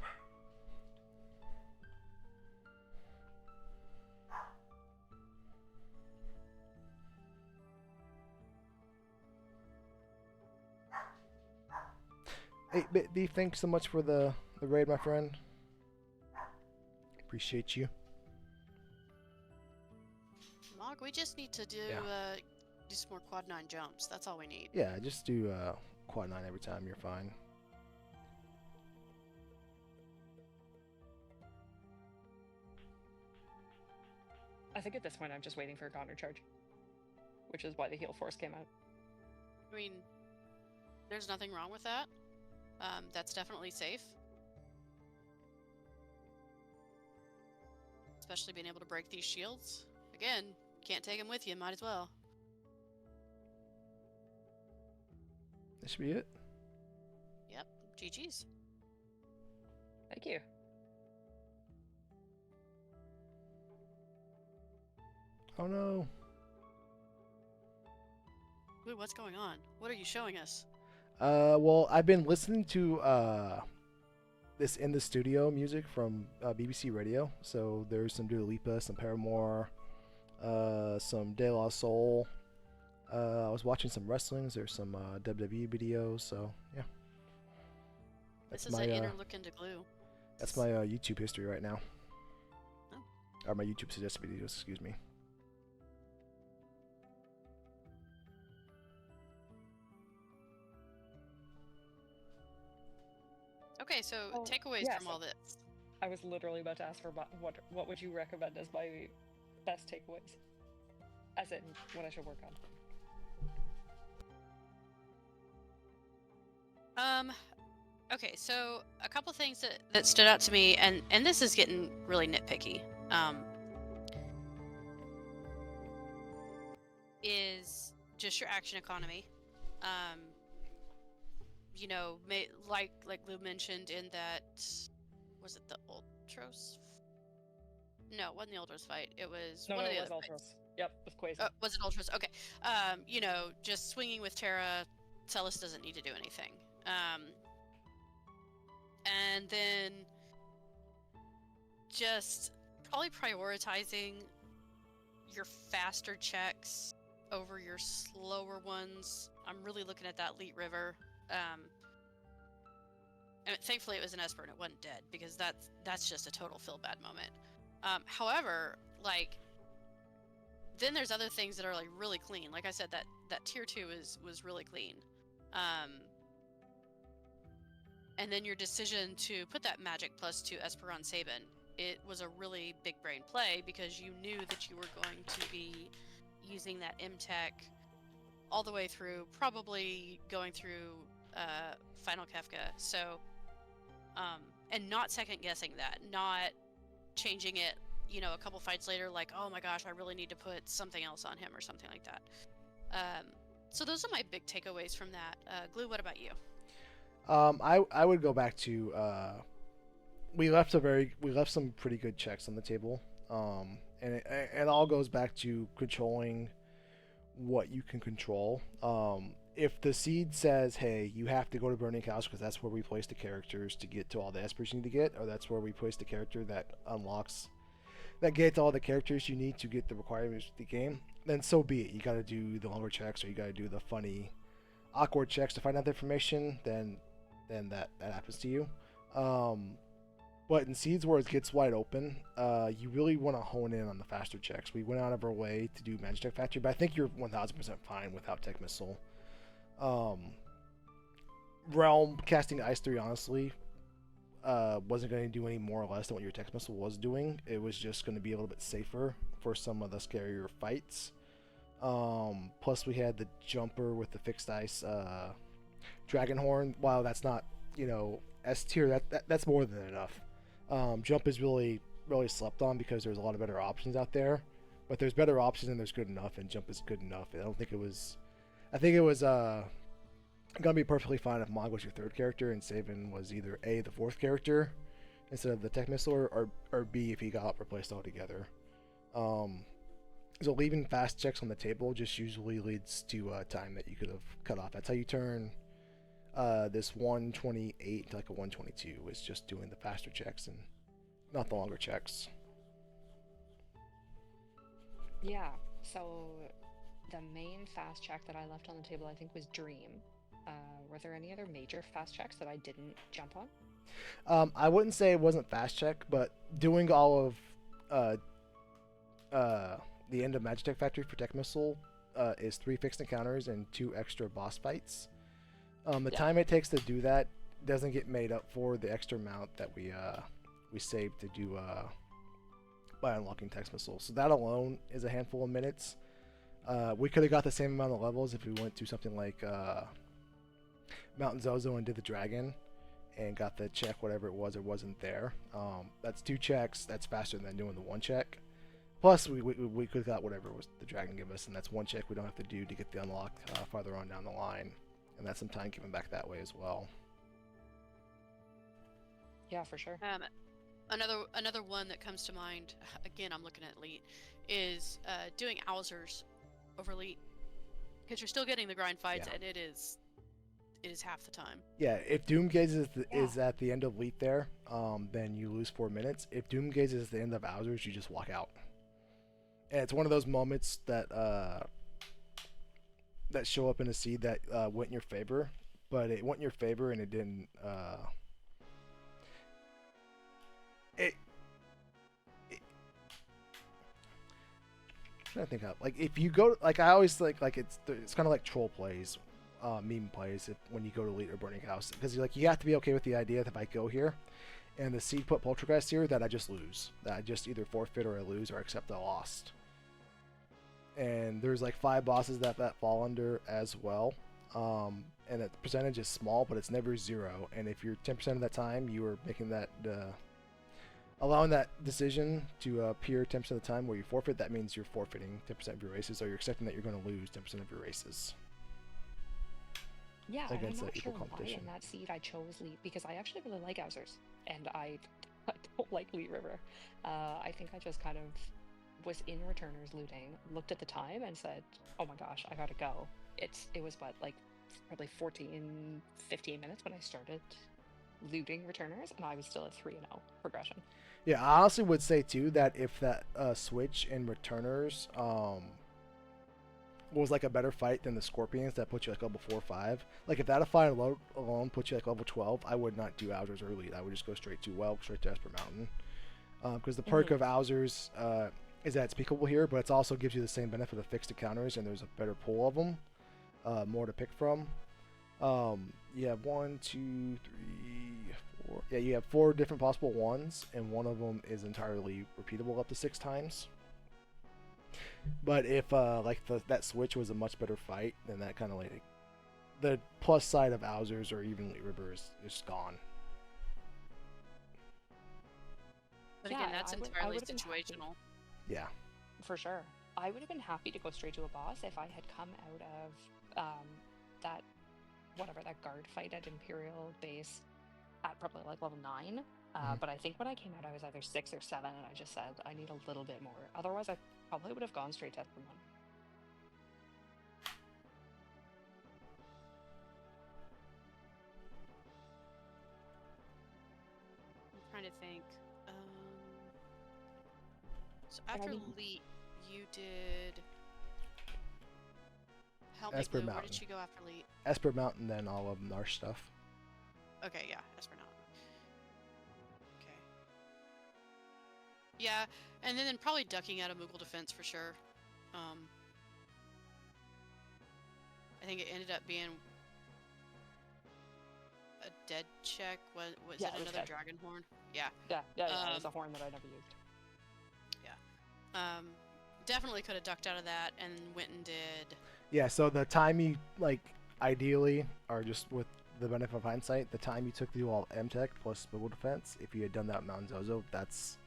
Hey, Beef, thanks so much for the raid, my friend. Appreciate you. Mog, we just need to do Yeah. do some more quad 9 jumps. That's all we need. Yeah, just do quad 9 every time. You're fine. I think at this point I'm just waiting for a counter charge, which is why the heal force came out. I mean, there's nothing wrong with that. That's definitely safe. Especially being able to break these shields. Again, can't take them with you, might as well. That should be it. Yep, GG's. Thank you. Oh no. Ooh, what's going on? What are you showing us? Well, I've been listening to this in the studio music from BBC Radio. So there's some Dua Lipa, some Paramore, some De La Soul. I was watching some wrestlings. There's some WWE videos. So yeah, This is an inner look into glue. that's my YouTube history right now. Oh. Or my YouTube suggested videos. Excuse me. Okay, so Oh, takeaways yeah, from so- all this. I was literally about to ask for what would you recommend as my best takeaways? As in, what I should work on. Okay, so a couple things that stood out to me, and this is getting really nitpicky, is just your action economy. You know, like Lou mentioned in that, was it the Ultros? No, it wasn't the Ultros fight. It was No, one of it the was other fights. Ultros. Yep, with Quasar. Oh, was it Ultras? Okay. You know, just swinging with Terra, Celis doesn't need to do anything. And then just probably prioritizing your faster checks over your slower ones. I'm really looking at that Leet River. And thankfully it was an Esper and it wasn't dead, because that's just a total feel bad moment. However, like, then there's other things that are like really clean. Like I said, that tier 2 was really clean. And then your decision to put that magic plus to Esper on Sabin, it was a really big brain play, because you knew that you were going to be using that M-Tech all the way through, probably going through Final Kefka. So, and not second guessing that, not changing it, you know, a couple fights later, like, oh my gosh, I really need to put something else on him or something like that. So those are my big takeaways from that. Glue, what about you? I would go back to we left some pretty good checks on the table, and it all goes back to controlling what you can control. If the seed says, hey, you have to go to Burning House because that's where we place the characters to get to all the espers you need to get, or that's where we place the character that gets all the characters you need to get the requirements of the game, then so be it. You got to do the longer checks, or you got to do the funny, awkward checks to find out the information. Then that happens to you. But in seeds where it gets wide open, you really want to hone in on the faster checks. We went out of our way to do Magic Factory, but I think you're 1000% fine without Tech Missile. Realm casting Ice 3, honestly, wasn't going to do any more or less than what your Tech Missile was doing. It was just going to be a little bit safer for some of the scarier fights. Plus we had the jumper with the fixed ice Dragonhorn. While that's not, S tier, that's more than enough. Jump is really slept on because there's a lot of better options out there, but there's better options and there's good enough, and jump is good enough. I think it was gonna be perfectly fine if Mog was your third character and Sabin was either A, the fourth character instead of the Tech Missile, or B, if he got replaced altogether. So leaving fast checks on the table just usually leads to time that you could have cut off. That's how you turn this 128 to like a 122, is just doing the faster checks and not the longer checks. Yeah, so the main fast check that I left on the table, I think, was Dream. Were there any other major fast checks that I didn't jump on? I wouldn't say it wasn't fast check, but doing all of the end of Magitech Factory for Tech Missile is 3 fixed encounters and 2 extra boss fights. The time it takes to do that doesn't get made up for the extra amount that we saved to do by unlocking Tech Missile. So that alone is a handful of minutes. We could have got the same amount of levels if we went to something like Mountain Zozo and did the dragon and got the check, whatever it was or wasn't there. That's 2 checks. That's faster than doing the 1 check. Plus, we could have got whatever was the dragon give us, and that's 1 check we don't have to do to get the unlock farther on down the line. And that's some time given back that way as well. Yeah, for sure. Another one that comes to mind, again, I'm looking at Elite, is doing Owsers over Elite, because you're still getting the grind fights, and it is half the time. Yeah, if Doomgaze is at the end of Elite there, then you lose 4 minutes. If Doomgaze is at the end of Owsers, you just walk out. And it's one of those moments that that show up in a seed that went in your favor, but it went in your favor and it didn't. I think of, like, if you go, like, I always like it's kind of like troll plays, meme plays when you go to Elite or Burning House, because you have to be okay with the idea that if I go here and the seed put Poltergeist here, that I just lose, that I just either forfeit or I lose or accept I lost. And there's like 5 bosses that fall under as well, and the percentage is small, but it's never 0. And if you're 10% of that time, you are making that allowing that decision to appear 10% of the time where you forfeit. That means you're forfeiting 10% of your races, or you're accepting that you're going to lose 10% of your races. Yeah, and I'm not sure why in that seed I chose Leet, because I actually really like Owsers, and I don't like Leet River. I think I just kind of was in Returners looting, looked at the time and said, oh my gosh, I gotta go. It was what, like probably 15 minutes when I started looting Returners, and I was still at 3-0 progression. Yeah, I honestly would say too that if that switch in Returners was like a better fight than the Scorpions that put you like level 4 or 5. Like if that fight alone put you like level 12, I would not do Owzers or Elite. I would just go straight to straight to Esper Mountain. Because the perk of Owzers is that it's peakable here, but it also gives you the same benefit of fixed counters, and there's a better pool of them, more to pick from. You have 1, 2, 3, 4. Yeah, you have 4 different possible ones, and one of them is entirely repeatable up to 6 times. But if like that switch was a much better fight, then that kind of like the plus side of Owzers or even Elite River is gone. But again, that's entirely situational. Yeah. For sure. I would have been happy to go straight to a boss if I had come out of that guard fight at Imperial base at probably like level 9. But I think when I came out, I was either 6 or 7, and I just said I need a little bit more. Otherwise, I probably would have gone straight to Esper 1. I'm trying to think. So after Elite, you did. Help me, Esper Blue. Where Mountain. did she go after Elite? Esper Mountain, then all of Narsh stuff. Okay, yeah, Esper Mountain. Okay. Yeah, and then probably ducking out of Moogle defense for sure. I think it ended up being a dead check. Was Yeah, it it was another dead. dragon horn? Yeah. Yeah, it was a horn that I never used. Definitely could have ducked out of that and went and did. Yeah, so the time you, like, ideally, or just with the benefit of hindsight, the time you took to do all M-Tech plus Moogle defense, if you had done that with Mount Zozo, that's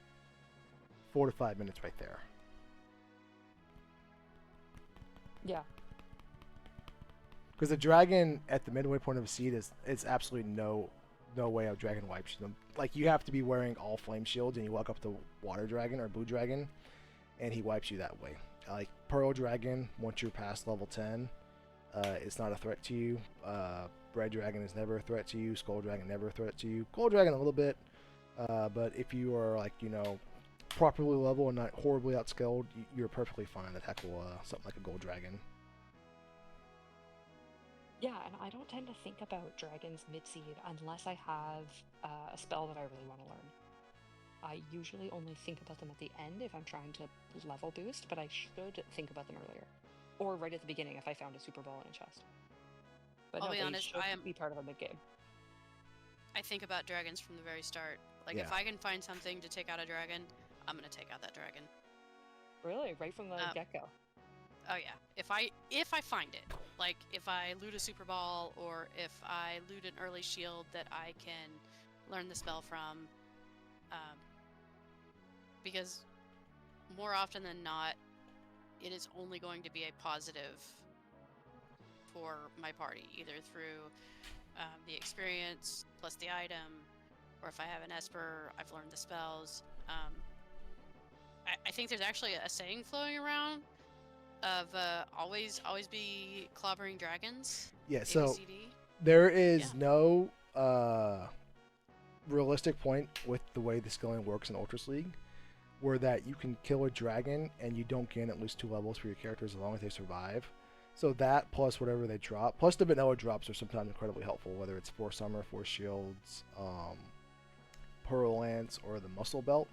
4 to 5 minutes right there. Yeah. Because the dragon at the midway point of a seed is absolutely no way a dragon wipes them. Like, you have to be wearing all flame shields, and you walk up to water dragon or blue dragon, and he wipes you that way. Like Pearl Dragon, once you're past level 10, it's not a threat to you. Red Dragon is never a threat to you. Skull Dragon never a threat to you. Gold Dragon a little bit, but if you are like properly level and not horribly outskilled, you're perfectly fine to tackle something like a Gold Dragon. Yeah, and I don't tend to think about dragons mid-seed unless I have a spell that I really want to learn. I usually only think about them at the end if I'm trying to level boost, but I should think about them earlier. Or right at the beginning if I found a Super Ball in a chest. But I'll no, be they honest, should be part of a mid-game. I think about dragons from the very start. Like, if I can find something to take out a dragon, I'm gonna take out that dragon. Really? Right from the get-go? Oh yeah. If I find it, like if I loot a Super Ball or if I loot an early shield that I can learn the spell from, because more often than not, it is only going to be a positive for my party, either through the experience plus the item, or if I have an Esper, I've learned the spells. I think there's actually a saying flowing around of always be clobbering dragons. Yeah, so ABCD. there is no realistic point with the way the skilling works in Ultras League, where that you can kill a dragon and you don't gain at least 2 levels for your characters as long as they survive. So that plus whatever they drop, plus the vanilla drops are sometimes incredibly helpful, whether it's Force Armor, Force Shields, Pearl Lance, or the Muscle Belt.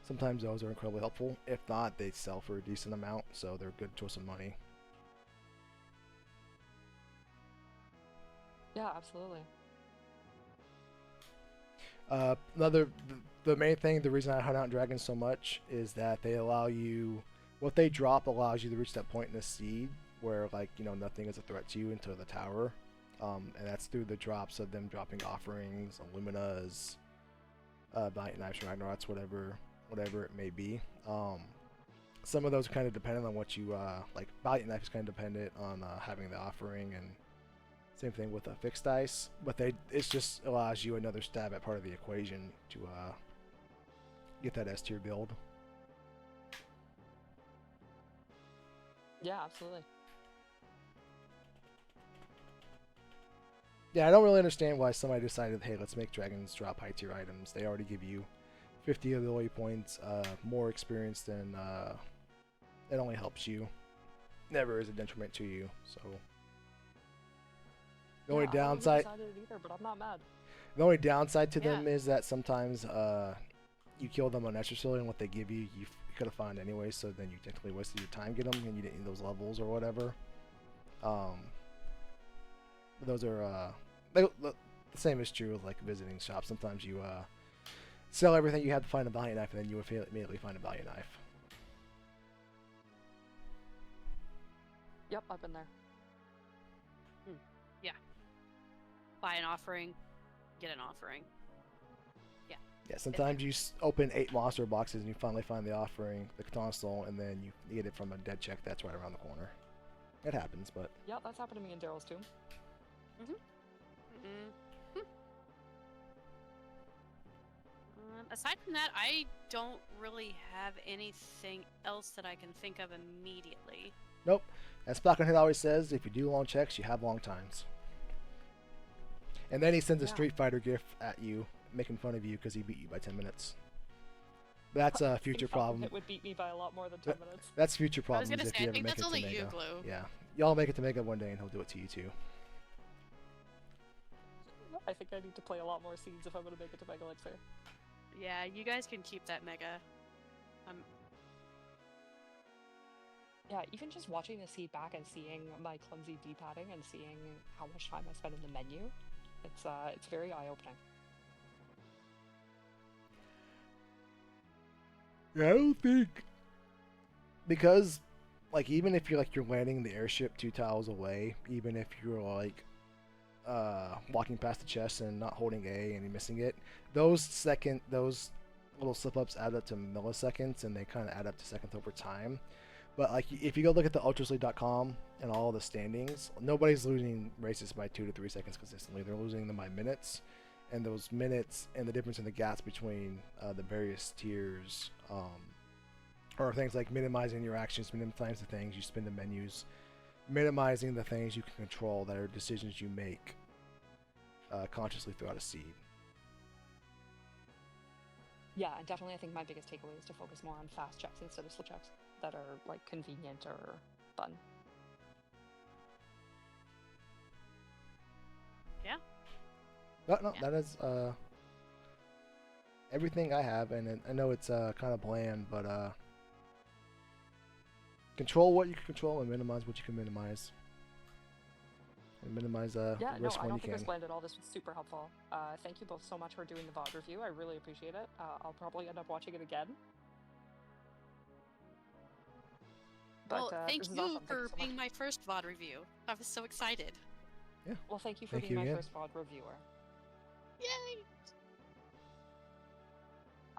Sometimes those are incredibly helpful. If not, they sell for a decent amount, so they're a good choice of money. Yeah, absolutely. The main thing, the reason I hunt out dragons so much is that they allow you, what they drop allows you to reach that point in the seed where nothing is a threat to you until the tower, and that's through the drops of them dropping offerings, Illuminas, Valiant Knives, Ragnaroks, whatever it may be. Some of those are kind of dependent on what you like. Valiant Knife is kind of dependent on having the offering, and same thing with a fixed dice, but it just allows you another stab at part of the equation to get that S tier build. Yeah, absolutely. Yeah, I don't really understand why somebody decided, hey, let's make dragons drop high tier items. They already give you 50 ability points, more experience than it only helps you. never is a detriment to you. So the Yeah, only I haven't really downside, decided it either, but I'm not mad. the only downside to Yeah. them is that sometimes you kill them unnecessarily, and what they give you, you could have found anyway. So then you technically wasted your time getting them, and you didn't need those levels or whatever. Those are the same is true with like visiting shops. Sometimes you sell everything you have to find a value knife, and then you immediately find a value knife. Yep, I've been there. Buy an offering, get an offering. Yeah, sometimes you open 8 monster boxes and you finally find the offering, the katana soul, and then you get it from a dead check that's right around the corner. It happens, but Yeah, that's happened to me in Daryl's tomb. Aside from that, I don't really have anything else that I can think of immediately. nope. As Falconhead always says, if you do long checks, you have long times. And then he sends a Yeah. Street Fighter gif at you, making fun of you because he beat you by 10 minutes. That's a future problem. It would beat me by a lot more than 10 minutes. That's future I was problems gonna if say, you I ever think make that's it to only you, Mega. Glue. Yeah, y'all make it to Mega one day and he'll do it to you too. I think I need to play a lot more scenes if I'm going to make it to Mega Elixir. Yeah, you guys can keep that mega. Yeah, even just watching the seed back and seeing my clumsy D-padding and seeing how much time I spend in the menu, it's very eye-opening. Yeah, I don't think because like even if you're landing the airship 2 tiles away, even if you're like walking past the chest and not holding A and you're missing it, those little slip ups add up to milliseconds and they kind of add up to seconds over time. But like if you go look at the ultrasleep.com and all the standings, nobody's losing races by 2 to 3 seconds consistently. They're losing them by minutes, and those minutes and the difference in the gaps between the various tiers are things like minimizing your actions, minimizing the things you spend in menus, minimizing the things you can control that are decisions you make consciously throughout a seed. Yeah, and definitely I think my biggest takeaway is to focus more on fast checks instead of slow checks that are like convenient or fun. Yeah. But no, Yeah. that is everything I have, and I know it's kind of bland, but control what you can control and minimize what you can minimize. And minimize Yeah, no, risk I when don't you think it was can. bland at all. This was super helpful. Thank you both so much for doing the VOD review. I really appreciate it. I'll probably end up watching it again. But Well, thank this is you awesome. Thank for you so much. being my first VOD review. I was so excited. Yeah. Well, thank you for Thank being you my again. first VOD reviewer. Yay!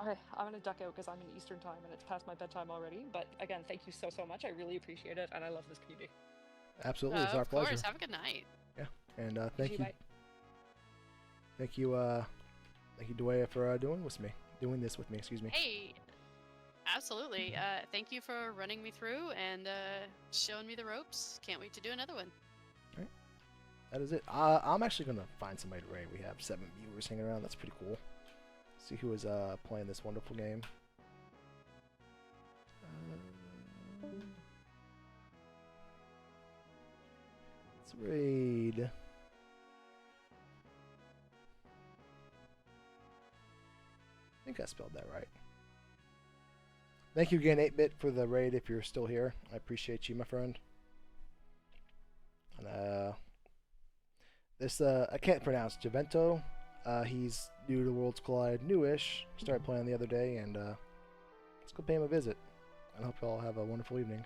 Okay, I'm gonna duck out because I'm in Eastern time and it's past my bedtime already. But again, thank you so much. I really appreciate it, and I love this community. Absolutely, it's our Of pleasure. course. Have a good night. And thank you, Bye. thank you, Dwaya, for doing this with me. Excuse me. Hey, absolutely. Thank you for running me through and showing me the ropes. Can't wait to do another one. That is it. I'm actually gonna find somebody to raid. We have 7 viewers hanging around. That's pretty cool. See who is playing this wonderful game. Let's raid. I think I spelled that right. Thank you again, 8-Bit, for the raid if you're still here. I appreciate you, my friend. And this I can't pronounce Javento. He's new to Worlds Collide, newish. Started playing the other day, and let's go pay him a visit. I hope you all have a wonderful evening.